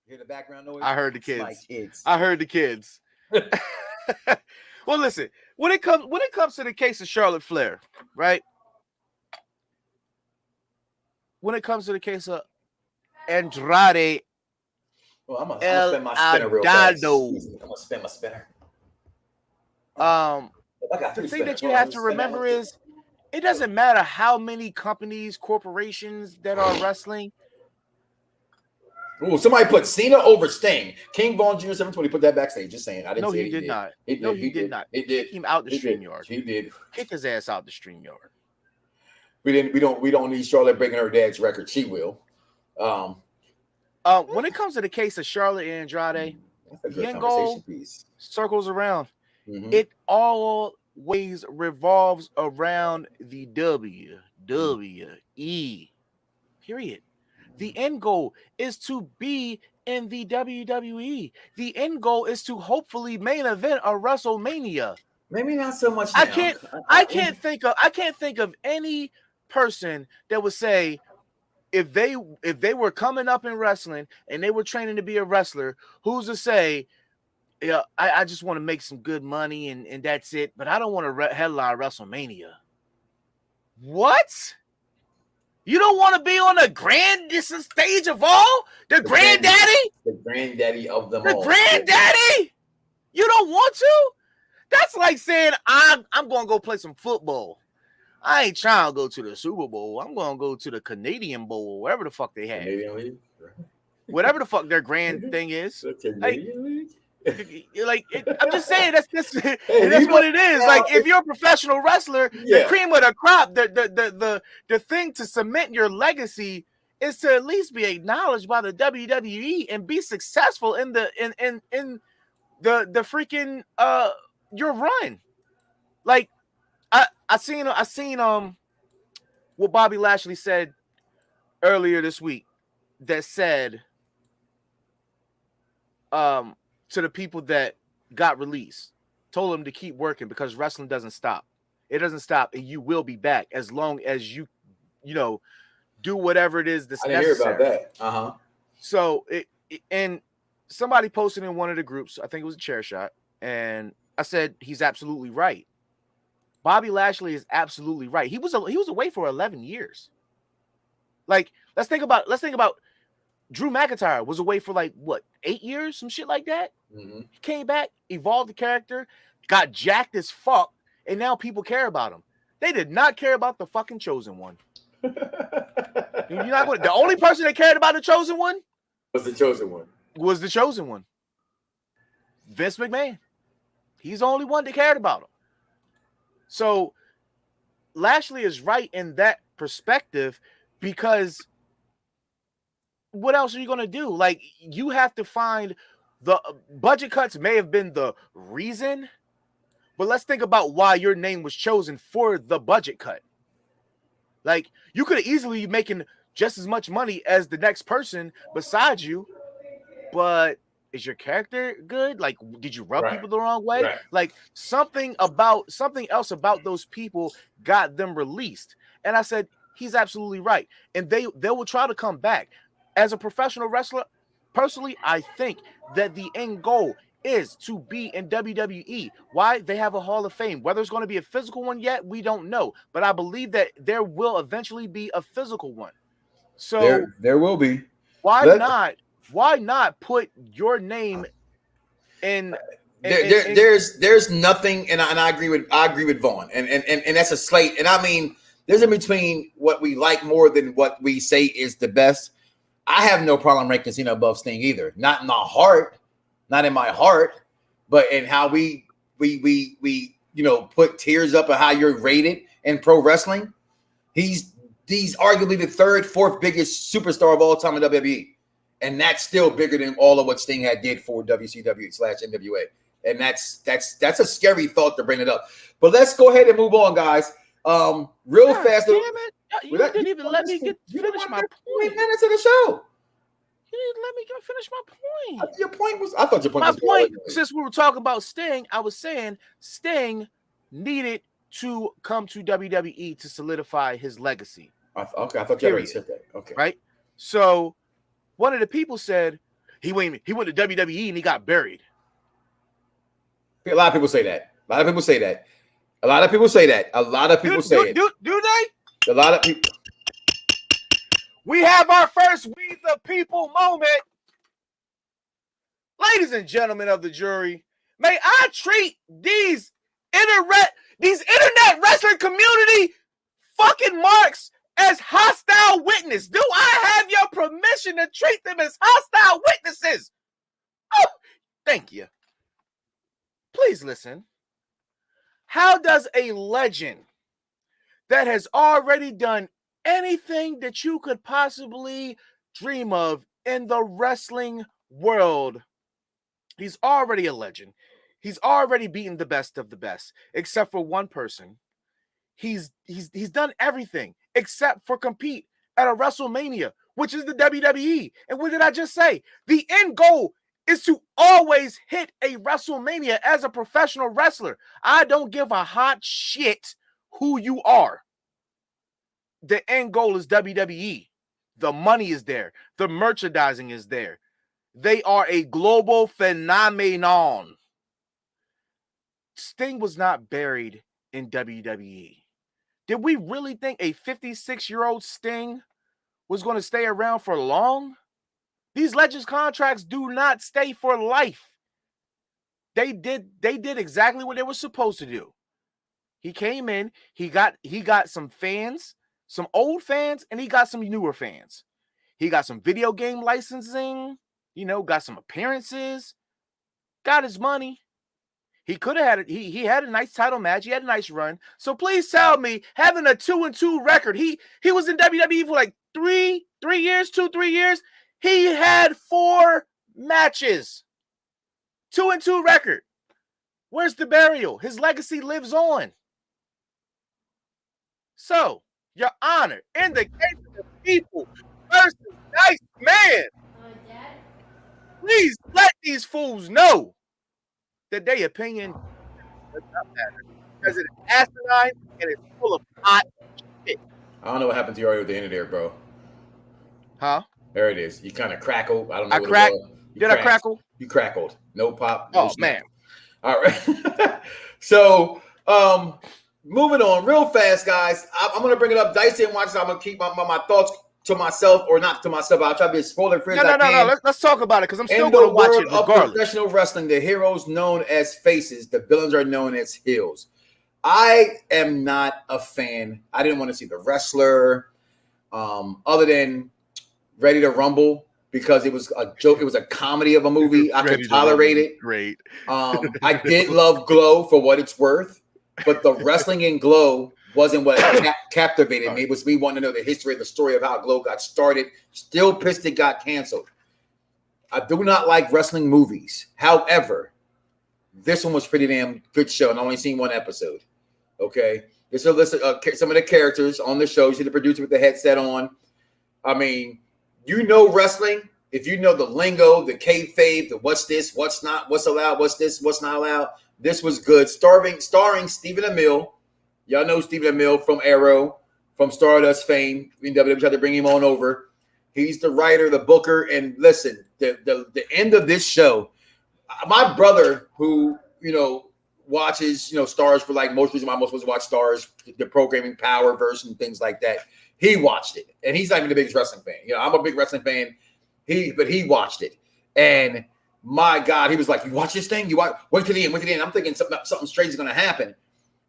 Hear the background noise? I heard the kids. My kids. I heard the kids. Well, listen, when it comes to the case of Charlotte Flair, right? When it comes to the case of Andrade, well, I'm gonna spin my spinner real fast. I'm gonna spin my spinner. The thing that you have to remember is it doesn't matter how many companies, corporations that are wrestling. Ooh, somebody put Cena over Sting. King Von Jr. 720 put that backstage. Just saying. I didn't say he did not. He did not. He did. Kick him out the StreamYard. He did. Kick his ass out the StreamYard. We don't need Charlotte breaking her dad's record. She will. When it comes to the case of Charlotte and Andrade, the end goal circles around. Mm-hmm. It always revolves around the WWE. Period. The end goal is to be in the WWE. The end goal is to hopefully main event a WrestleMania. Maybe not so much now. I can't think of any person that would say if they were coming up in wrestling and they were training to be a wrestler, who's to say, yeah, I just want to make some good money and that's it, but I don't want to headline WrestleMania. What? You don't want to be on the grandest stage of all? The granddaddy? The granddaddy of them all. The granddaddy? You don't want to? That's like saying, I'm going to go play some football. I ain't trying to go to the Super Bowl. I'm going to go to the Canadian Bowl, wherever the fuck they have. Canadian League? Whatever the fuck their grand thing is. I'm just saying that's what it is. Like if you're a professional wrestler, the cream of the crop, the thing to cement your legacy is to at least be acknowledged by the WWE and be successful in the freaking your run. Like I seen what Bobby Lashley said earlier this week that said to the people that got released, told them to keep working because wrestling doesn't stop. It doesn't stop, and you will be back as long as you do whatever it is that's necessary. I didn't hear about that. So and somebody posted in one of the groups, I think it was a chair shot, and I said he's absolutely right. Bobby Lashley is absolutely right. He was away for 11 years. Like let's think about Drew McIntyre was away for 8 years, some shit like that. Mm-hmm. He came back, evolved the character, got jacked as fuck, and now people care about him. They did not care about the fucking Chosen One. The only person that cared about the Chosen One was the Chosen One. Vince McMahon. He's the only one that cared about him. So Lashley is right in that perspective because what else are you going to do? Like, you have to find the budget cuts may have been the reason, but let's think about why your name was chosen for the budget cut. Like, you could have easily be making just as much money as the next person beside you, but is your character good? Like, did you rub people the wrong way? Right. Like, something else about those people got them released. And I said, he's absolutely right. And they will try to come back. As a professional wrestler, personally, I think that the end goal is to be in WWE. Why? They have a Hall of Fame. Whether it's going to be a physical one yet, we don't know. But I believe that there will eventually be a physical one. So there will be. Why not put your name in? There's nothing, and I agree with Vaughn, and that's a slate. And I mean, there's in between what we like more than what we say is the best. I have no problem ranking Cena above Sting either. Not in my heart, but in how we put tiers up of how you're rated in pro wrestling. He's he's arguably the third, fourth biggest superstar of all time in WWE. And that's still bigger than all of what Sting had did for WCW/NWA. And that's a scary thought to bring it up. But let's go ahead and move on, guys. Real fast. Damn it. You didn't even let me finish my point. 3 minutes of the show. You didn't let me finish my point. Your point was, I thought your point my was. My point, since we were talking about Sting, I was saying Sting needed to come to WWE to solidify his legacy. Okay, I thought you already said that. Okay. Right? So one of the people said he went to WWE and he got buried. A lot of people say that. A lot of people say that. A lot of people say that. A lot of people say it. Do they? A lot of people. We have our first We the People moment. Ladies and gentlemen of the jury, may I treat these internet wrestling community fucking marks as hostile witness? Do I have your permission to treat them as hostile witnesses? Oh, thank you. Please listen. How does a legend that has already done anything that you could possibly dream of in the wrestling world, he's already a legend. He's already beaten the best of the best, except for one person. He's done everything except for compete at a WrestleMania, which is the WWE. And what did I just say? The end goal is to always hit a WrestleMania as a professional wrestler. I don't give a hot shit who you are. The end goal is WWE. The money is there. The merchandising is there. They are a global phenomenon. Sting was not buried in WWE. Did we really think a 56-year-old Sting was going to stay around for long? These Legends contracts do not stay for life. They did exactly what they were supposed to do. He came in, he got some fans, some old fans, and he got some newer fans. He got some video game licensing, got some appearances, got his money. He could have had it. He had a nice title match. He had a nice run. So please tell me, having a 2-2 record, he was in WWE for like 3 years, 2-3 years. He had 4 matches. 2-2 record. Where's the burial? His legacy lives on. So, Your Honor, in the case of the people versus DycezMan, please let these fools know that their opinion does not matter, because it is asinine and it's full of hot shit. I don't know what happened to you already at the end of there, bro. Huh? There it is. You kind of crackled. I don't know. I cracked. Did I crackle? You crackled. No pop. No man. All right. So, moving on real fast, guys. I'm going to bring it up. Dice didn't watch it. I'm going to keep my thoughts to myself, or not to myself. I'll try to be as spoiler-free as I can. No. Let's talk about it, because I'm still going to watch it regardless. Of professional wrestling, the heroes known as faces, the villains are known as heels. I am not a fan. I didn't want to see The Wrestler, other than Ready to Rumble, because it was a joke. It was a comedy of a movie. I could tolerate it. Great. I did love Glow for what it's worth, but the wrestling in Glow wasn't what captivated me. It was me wanting to know the history, the story of how Glow got started. Still pissed it got canceled. I do not like wrestling movies. However, this one was pretty damn good show, and I only seen one episode. Okay, this is a list of some of the characters on the show. You see the producer with the headset on. I mean, wrestling. If you know the lingo, the kayfabe, the what's this, what's not, what's allowed, what's this, what's not allowed. This was good. Starring Stephen Amell. Y'all know Stephen Amell from Arrow, from Stardust fame. WWE tried to bring him on over. He's the writer, the booker, and listen, the end of this show. My brother, who watches Stars for like most reason I'm supposed to watch Stars, the programming power version, things like that. He watched it, and he's not even the biggest wrestling fan. I'm a big wrestling fan. But he watched it, and my God, he was like, "You watch this thing? You watch? Wait to the end. Wait to the end." I'm thinking something strange is going to happen.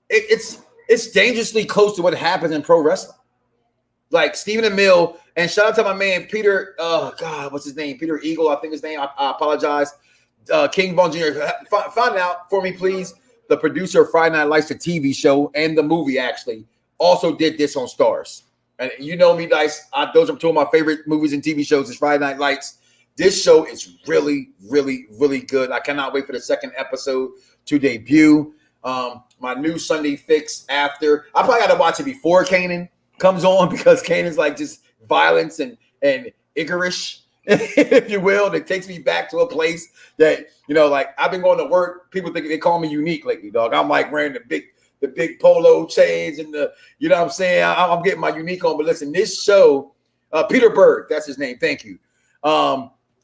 It's dangerously close to what happens in pro wrestling. Like Stephen Amell, and shout out to my man Peter. Oh God, what's his name? Peter Eagle, I think his name. I apologize. King Von Jr. Find out for me, please. The producer of Friday Night Lights, the TV show and the movie, actually also did this on Stars. And you know me, Dice. Those are two of my favorite movies and TV shows. Is Friday Night Lights. This show is really, really, really good. I cannot wait for the second episode to debut. My new Sunday fix after. I probably got to watch it before Kanan comes on because Kanan's like just violence and Igorish, if you will. That takes me back to a place that, you know, like I've been going to work. People think they call me unique lately, dog. I'm like wearing the big polo chains and the, you know what I'm saying? I'm getting my unique on. But listen, this show, Peter Berg, that's his name. Thank you.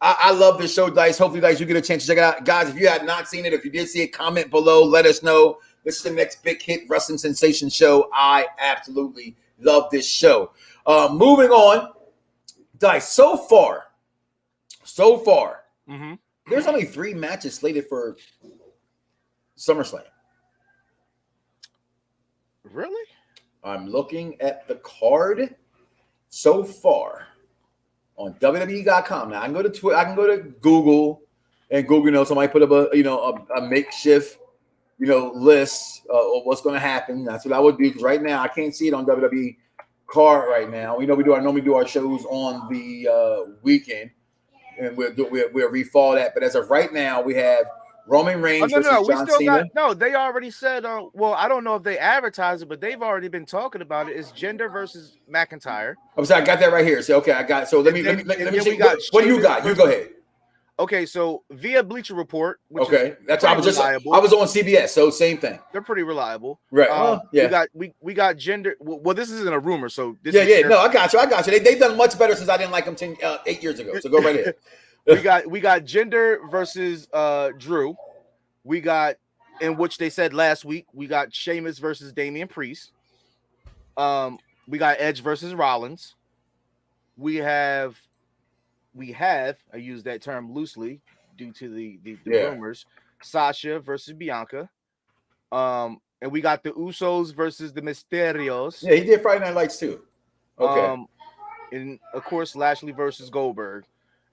I love this show, Dice. Hopefully, Dice, you get a chance to check it out. Guys, if you had not seen it, if you did see it, comment below. Let us know. This is the next big hit wrestling sensation show. I absolutely love this show. Moving on, Dice, so far, there's only 3 matches slated for SummerSlam. Really? I'm looking at the card so far. On WWE.com. Now I can go to Twitter, I can go to Google, and Google, you know, somebody put up a makeshift, you know, list of what's going to happen. That's what I would do because right now I can't see it on WWE card right now. You know, we normally do our shows on the weekend, and we'll refall that. But as of right now, we have Roman Reigns versus John Cena. They already said. Well, I don't know if they advertise it, but they've already been talking about it. It's Jinder versus McIntyre. I'm sorry, I got that right here. So okay, I got it. So let me see. What do you got? You go ahead. Okay, so via Bleacher Report. Which that's I was on CBS, so same thing. They're pretty reliable, right? Yeah, we got Jinder. Well, this isn't a rumor, so this No, I got you. They've done much better since I didn't like them 8 years ago. So go right ahead. we got Jinder versus Drew. We got, in which they said last week, we got Sheamus versus Damian Priest. We got Edge versus Rollins. We have, I use that term loosely due to the rumors, Sasha versus Bianca. And we got the Usos versus the Mysterios. Yeah, he did Friday Night Lights too. Okay. And of course, Lashley versus Goldberg.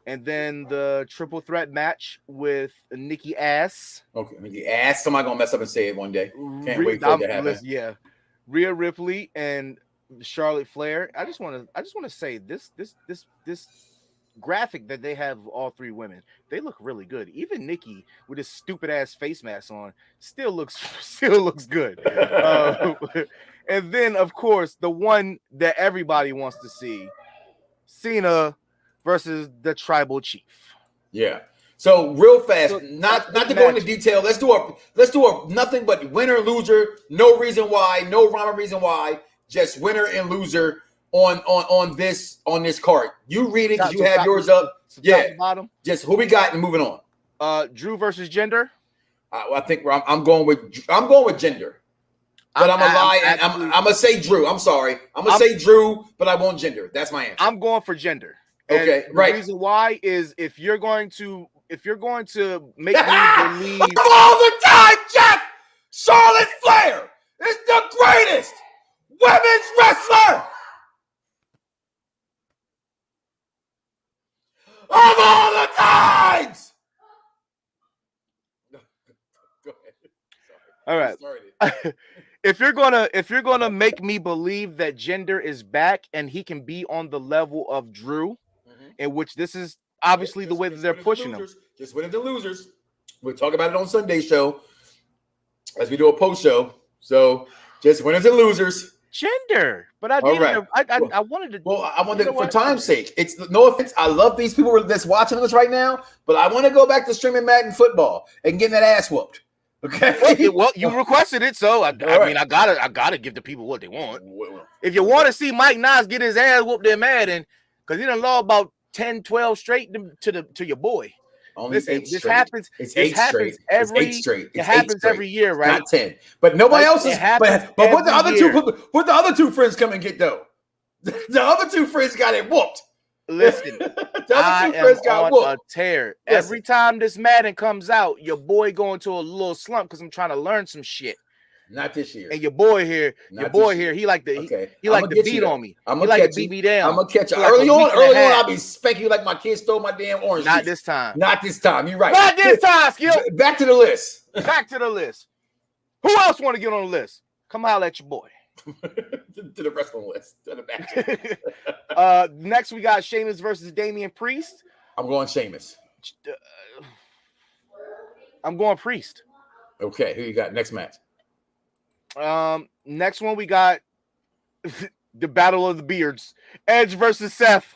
And then the triple threat match with Nikki Ass. Okay, Nikki Ass. Somebody gonna mess up and say it one day. Can't wait for it to happen. Yeah, Rhea Ripley and Charlotte Flair. I just want to say this graphic that they have of all 3 women. They look really good. Even Nikki with his stupid ass face mask on still looks good. And then of course the one that everybody wants to see, Cena versus the Tribal Chief. Yeah. So real fast, not to go into detail. Let's do a nothing but winner loser. No reason why. No rhyme or reason why. Just winner and loser on this card. You read it because you have yours up. Yeah. Bottom. Just who we got and moving on. Drew versus Jinder. I think I'm going with Jinder. But I'm gonna lie and I'm gonna say Drew. I'm sorry. I'm gonna say Drew, but I want Jinder. That's my answer. I'm going for Jinder. Okay, right. The reason why is if you're going to make me believe of all the time, Jeff, Charlotte Flair is the greatest women's wrestler of all the times. Go ahead. All right. If you're gonna make me believe that Jinder is back and he can be on the level of Drew, in which this is obviously the way that they're pushing him. Just winning the losers. We'll talk about it on Sunday show as we do a post show. So just winners and losers. Jinder, but I wanted to. Well, I wanted for time's sake. It's no offense. I love these people that's watching us right now, but I want to go back to streaming Madden football and getting that ass whooped. Okay. Well, you requested it, so I mean, I gotta give the people what they want. If you want to see Mike Knoxxx get his ass whooped in Madden, because he done lost about 10, 12 straight to your boy. Listen, this happens. It happens every year, right? Not 10, but nobody else is. But what the other two friends come and get though? The other 2 friends got it whooped. Listen, I am on a tear. Every time this Madden comes out, your boy going to a little slump because I'm trying to learn some shit. Not this year. And your boy here, he like to beat on me. I'm gonna beat me down. I'm gonna catch you early on. I'll be spanking you like my kid stole my damn orange juice. Not this time. Not this time. You're right. Not this time, Skill. Back to the list. Back to the list. Who else want to get on the list? Come holler at your boy. to the wrestling list, to the match. Next, we got Sheamus versus Damian Priest. I'm going Sheamus. I'm going Priest. Okay, who you got? Next match. Next one we got the Battle of the Beards. Edge versus Seth.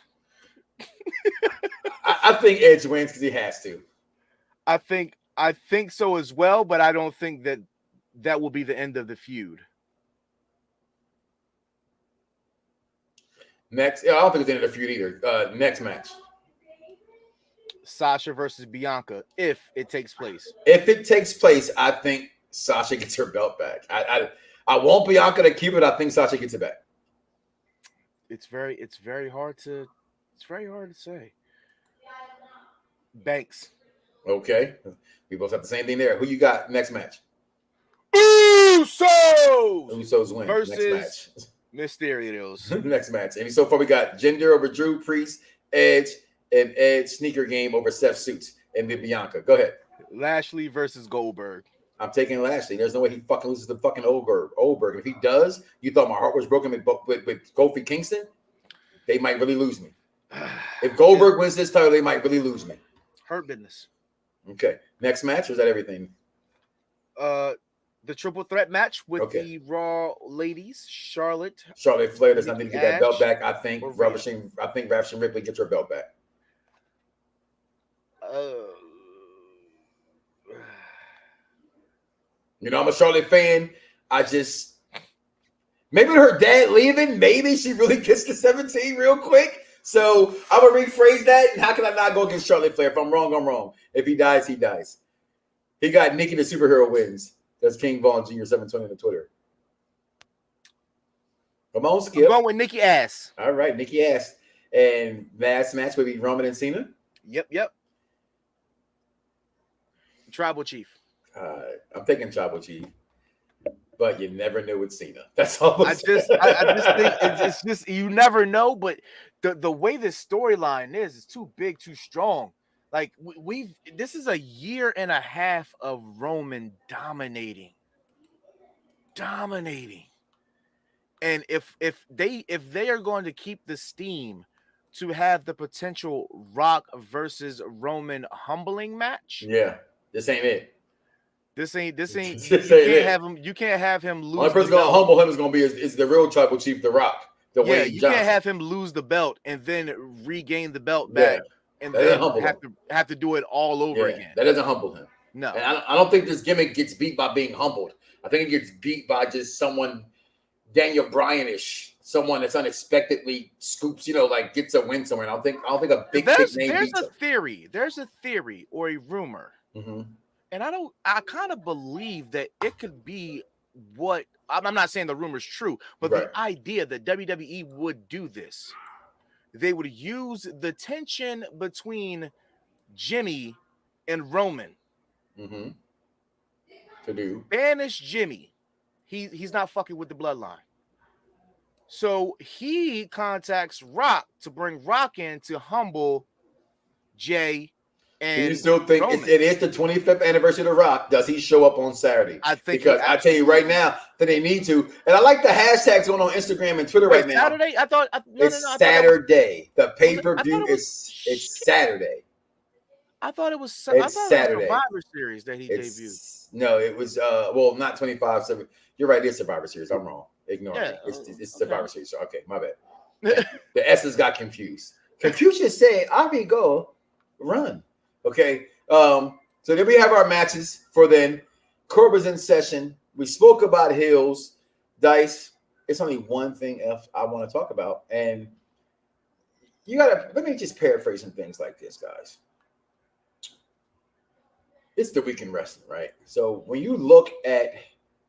I think Edge wins because he has to. I think so as well, but I don't think that will be the end of the feud. Next, I don't think it's the end of the feud either. Next match. Sasha versus Bianca, if it takes place. If it takes place, I think Sasha gets her belt back. I want Bianca to keep it. I think Sasha gets it back. It's very hard to say. Banks. Okay. We both have the same thing there. Who you got next match? Usos win. Versus next match. Mysterios. Next match. And so far we got Jinder over Drew, Priest, Edge, and Edge sneaker game over Seth Suits, and then Bianca. Go ahead. Lashley versus Goldberg. I'm taking Lashley. There's no way he fucking loses to fucking Goldberg. And if he does, you thought my heart was broken with Kofi Kingston? They might really lose me. If Goldberg wins this title, they might really lose me. Hurt business. Okay. Next match, or is that everything? The triple threat match with the Raw ladies, Charlotte Flair does not need to get that belt back. I think Rhea. Ravishing Ripley gets her belt back. You know, I'm a Charlotte fan. Maybe her dad leaving, maybe she really gets to 17 real quick. So I'm going to rephrase that. And how can I not go against Charlotte Flair? If I'm wrong, I'm wrong. If he dies, he dies. He got Nikki the Superhero wins. That's King Vaughn Jr. 720 on Twitter. Come on, Skip. I'm going with Nikki Ass. All right, Nikki Ass. And last match would be Roman and Cena. Yep. Tribal Chief. I'm taking Tribal Chief. But you never know with Cena. That's all. I just think it's just you never know. But the way this storyline is too big, too strong. Like this is a year and a half of Roman dominating, and if they are going to keep the steam to have the potential Rock versus Roman humbling match, yeah, this ain't it. This ain't. You can't have him lose. Only person gonna humble him is gonna be is the real Tribal Chief, The Rock. You can't have him lose the belt and then regain the belt back. And then have to do it all over again. That doesn't humble him. No. And I don't think this gimmick gets beat by being humbled. I think it gets beat by just someone Daniel Bryan-ish, someone that's unexpectedly scoops, like gets a win somewhere. And I don't think a big name beats him. There's a theory or a rumor. Mm-hmm. And I kind of believe that it could be what I'm not saying the rumor's true, but the idea that WWE would do this. They would use the tension between Jimmy and Roman to do banish Jimmy. He's not fucking with the bloodline. So he contacts Rock to bring Rock in to humble Jay. And you still think it is the 25th anniversary of The Rock? Does he show up on Saturday? I think because I tell you right now that they need to. And I like the hashtags going on Instagram and Twitter right now. Saturday? I thought it's Saturday. The pay-per-view it's Saturday. I thought it was Saturday. Survivor Series that he debuted. No, it was not 25. So you're right. It's Survivor Series. I'm wrong. Ignore me. It's Survivor Series. So, okay, my bad. The S's got confused. Confucius said, "I will go run." Okay, so then we have our matches for then. Corbin's in session. We spoke about Hills. Dice, it's only one thing I want to talk about. And let me just paraphrase some things like this, guys. It's the week in wrestling, right? So when you look at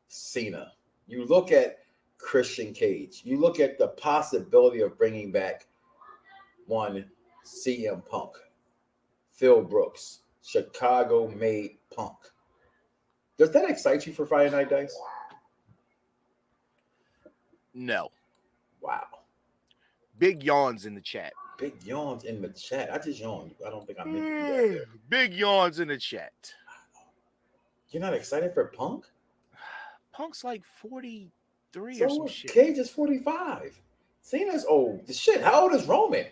Cena, you look at Christian Cage, you look at the possibility of bringing back one CM Punk, Phil Brooks, Chicago-made Punk. Does that excite you for Friday Night Dice? No. Wow. Big yawns in the chat. Big yawns in the chat. I just yawned. I don't think I meant to do that. Big yawns in the chat. You're not excited for Punk? Punk's like 43 43 or some shit. Cage is 45. Cena's old. The shit. How old is Roman?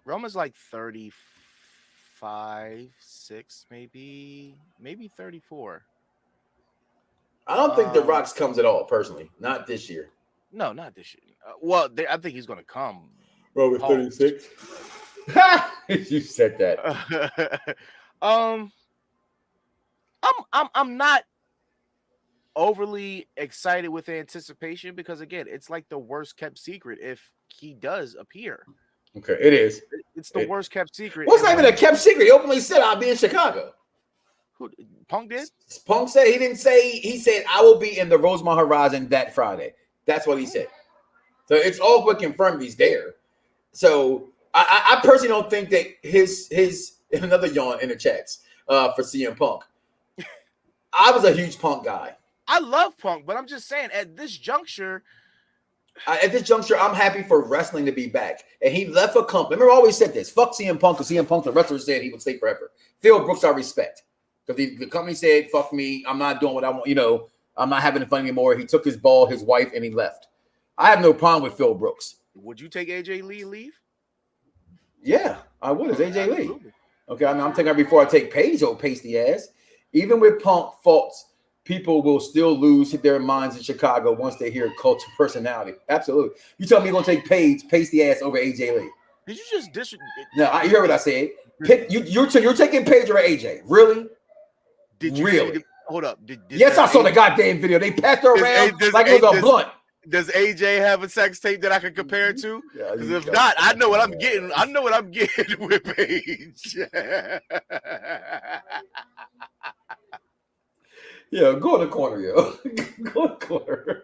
Roman's like 35, 6, maybe 34. I don't think The Rock's comes at all, personally. Not this year. No, not this year. I think he's going to come. Roman 36. You said that. I'm not overly excited with anticipation because again, it's like the worst kept secret if he does appear. Okay, it is. It's the worst kept secret. What's not even a kept secret? He openly said I'll be in Chicago. Who, Punk did? Punk said he said I will be in the Rosemont Horizon that Friday. That's what he said. So it's all but confirmed he's there. So I personally don't think that his another yawn in the chats for CM Punk. I was a huge Punk guy. I love Punk, but I'm just saying at this juncture, I'm happy for wrestling to be back. And he left a company. Remember, I always said this. Fuck CM Punk, because CM Punk, the wrestler, said he would stay forever. Phil Brooks, I respect. Because the company said, fuck me, I'm not doing what I want. I'm not having fun anymore. He took his ball, his wife, and he left. I have no problem with Phil Brooks. Would you take AJ Lee and leave? Yeah, I would. It's AJ Lee. Okay, I'm taking her before I take Paige or pasty ass. Even with Punk faults, people will still lose their minds in Chicago once they hear cult of personality. Absolutely. You tell me you're going to take Paige, pasty ass over AJ Lee. Did you just No, you heard what I said. You're taking Paige over AJ. Really? Did you really? Hold up. Yes, I saw the goddamn video. They passed her around like it was a blunt. Does AJ have a sex tape that I can compare it to? Because if not, I know what I'm getting. I know what I'm getting with Paige. Yeah, go in the corner, yo. Go in the corner.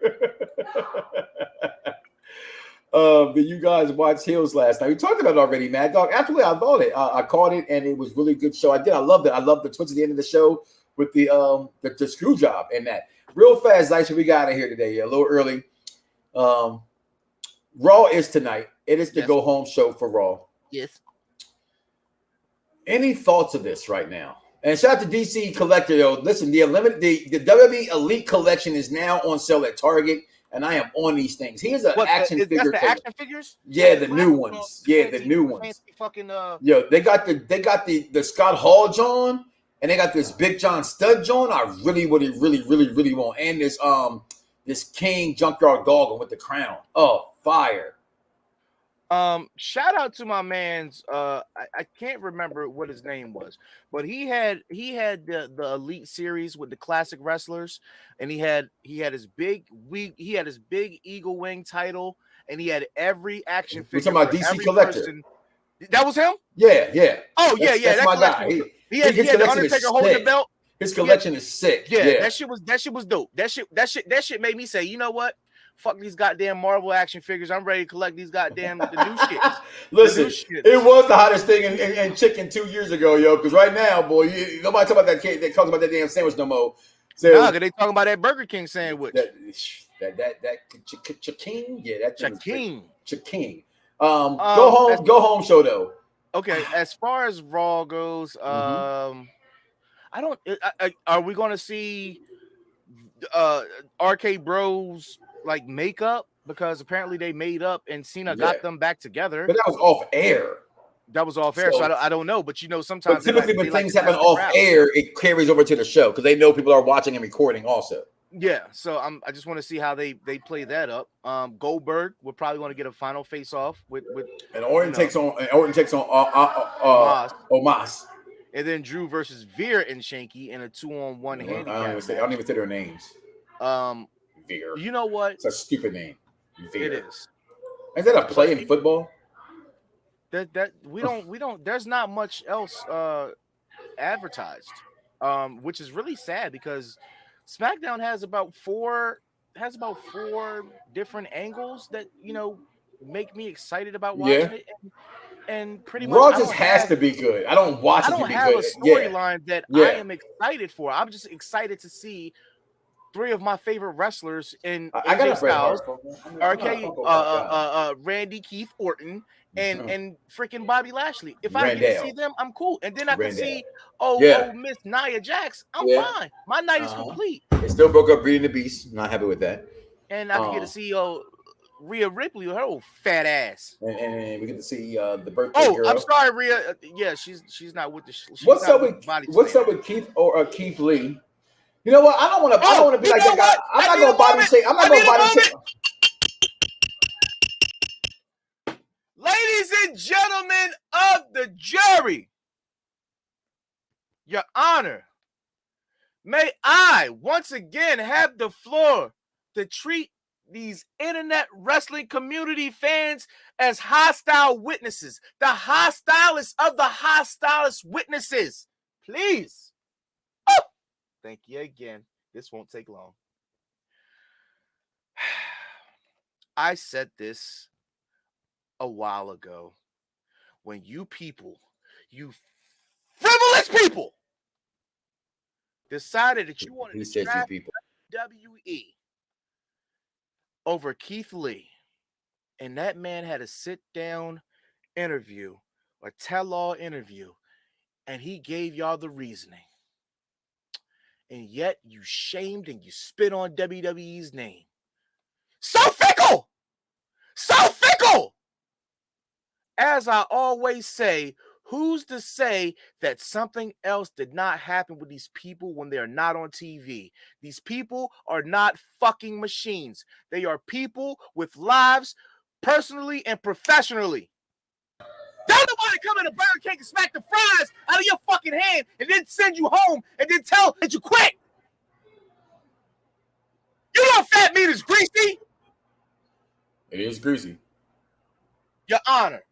Did you guys watch Hills last night? We talked about it already, Mad Dog. Actually, I thought it. I caught it, and it was really good show. I loved it. I loved the twist at the end of the show with the screw job and that. Real fast, Dyce, we got out of here today. Yeah, a little early. Raw is tonight. It is the go home show for Raw. Yes. Any thoughts of this right now? And shout out to DC Collector, yo. Listen, the WWE Elite Collection is now on sale at Target, and I am on these things. Here's an action figure. That's the action figures? Yeah, the new ones. Yeah, the new ones. Fancy fucking Yo, they got the Scott Hall John, and they got this Big John Stud John. I really want, and this King Junkyard Dog with the crown. Oh, fire! Shout out to my man's I can't remember what his name was, but he had the Elite series with the classic wrestlers, and he had his big Eagle Wing title, and he had every action figure. We're talking about DC Collector. Person. That was him? Yeah. Oh, that's my guy. He had the Undertaker holding the belt. His collection is sick. Yeah, that shit was dope. That shit made me say, you know what? Fuck these goddamn Marvel action figures. I'm ready to collect these goddamn the new shit. Listen, it was the hottest thing in chicken 2 years ago, yo. Because right now, boy, nobody talk about that kid that talks about that damn sandwich no more. So, nah, they talking about that Burger King sandwich. That Chiking, yeah, that Chiking. Go home show though. Okay, as far as Raw goes, I don't. Are we going to see RK Bros like makeup? Because apparently they made up and Cena got them back together. But that was off air. So I don't know. But sometimes typically when things happen off air, it carries over to the show because they know people are watching and recording also. Yeah, so I just want to see how they play that up. Goldberg, we're probably going to get a final face off with and Orton takes on Omos. And then Drew versus Veer and Shanky in a 2-on-1 handicap. I don't even say their names. Veer. You know what? It's a stupid name. Veer. It is. Is that a play in football? That we don't. There's not much else advertised, which is really sad because SmackDown has about four different angles that make me excited about watching it. And pretty much Raw just has to be good. I don't watch it to be good. I don't have a storyline that I am excited for. I'm just excited to see three of my favorite wrestlers in AJ Styles, Randy Keith Orton, and freaking Bobby Lashley. If I get to see them, I'm cool. And then I can see Miss Nia Jax. I'm fine. My night is complete. They still broke up Beauty and the Beast. Not happy with that. And I can get to see Rhea Ripley with her old fat ass. And we get to see the birthday girl. I'm sorry, Rhea. Yeah, she's not with the. What's up with Keith or Keith Lee? You know what? I don't want to be like that guy. I'm not gonna body shame. I'm not gonna body shame. Ladies and gentlemen of the jury, Your Honor, may I once again have the floor to treat these internet wrestling community fans as hostile witnesses, the hostilest of the hostilest witnesses. Please. Oh, thank you again. This won't take long. I said this a while ago when you people, you frivolous people, decided that you wanted to draft WWE over Keith Lee, and that man had a sit-down interview, a tell-all interview, and he gave y'all the reasoning. And yet you shamed and you spit on WWE's name. So fickle! So fickle! As I always say, who's to say that something else did not happen with these people when they are not on TV? These people are not fucking machines. They are people with lives, personally and professionally. Don't nobody come in a Burger King and smack the fries out of your fucking hand and then send you home and then tell that you quit. You know fat meat is greasy. It is greasy. Your Honor.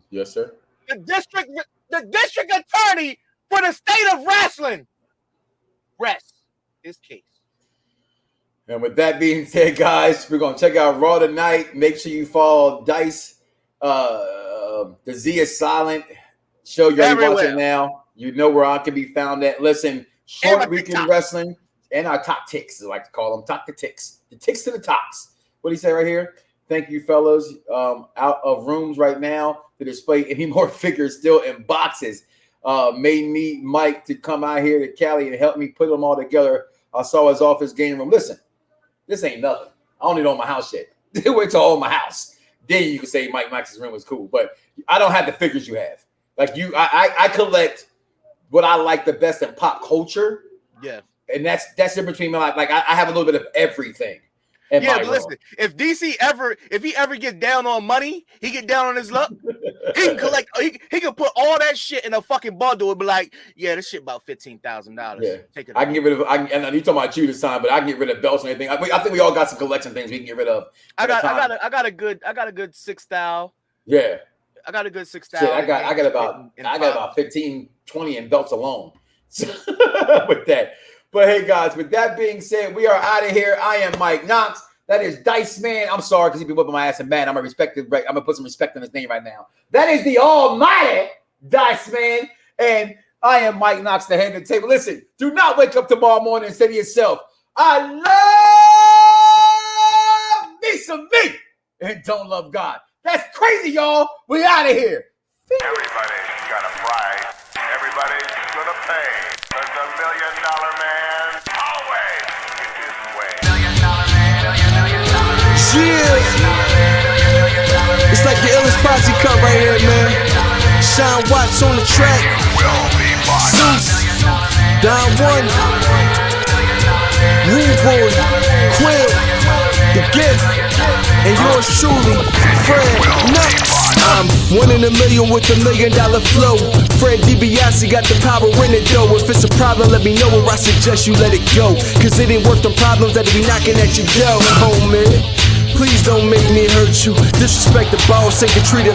Yes, sir. The district attorney for the state of wrestling rests his case. And with that being said, guys, we're gonna check out Raw tonight. Make sure you follow Dice. The Z is silent. Show you're watching now. You know where I can be found at. Listen, short weekend wrestling and our top ticks, as I like to call them, top the ticks, the ticks to the tops. What do you say right here? Thank you, fellas. Out of rooms right now to display any more figures still in boxes. May need Mike to come out here to Cali and help me put them all together. I saw his office game room. Listen, this ain't nothing. I don't even own my house yet. Wait till I own my house. Then you can say Mike Max's room was cool. But I don't have the figures you have. Like you, I collect what I like the best in pop culture. Yeah. And that's in between my life. Like I have a little bit of everything. Yeah, but listen, if he ever get down on money, he get down on his luck, he can collect, he can put all that shit in a fucking bundle and be like, yeah, this shit about $15,000. Yeah, take it. I can get rid of. And you talking about you this time, but I can get rid of belts and everything. I think we all got some collection things we can get rid of. I got a good 6 style. Yeah, I got a good 6 style. I got about 15, 20 in belts alone. With that. But hey, guys, with that being said, we are out of here. I am Mike Knoxxx. That is DycezMan. I'm sorry because he been whipping my ass and mad. I'm going to put some respect on his name right now. That is the almighty DycezMan. And I am Mike Knoxxx, the head of the table. Listen, do not wake up tomorrow morning and say to yourself, I love me some me and don't love God. That's crazy, y'all. We out of here. Everybody's got a price. Everybody's going to pay. There's $1 million man always in his way. $1 million man, $1 million Yeah. It's like the illest posse cut right here, man. Sean Watts on the track. Zeus, Don One, Rude Boy, Quill, The Gift, and yours truly, Fred Knoxxx. I'm 1 in a million with $1 million flow. Fred DiBiase got the power in it though. If it's a problem, let me know, or I suggest you let it go. Cause it ain't worth the problems that be knocking at your door, homie. Please don't make me hurt you. Disrespect the boss, ain't treated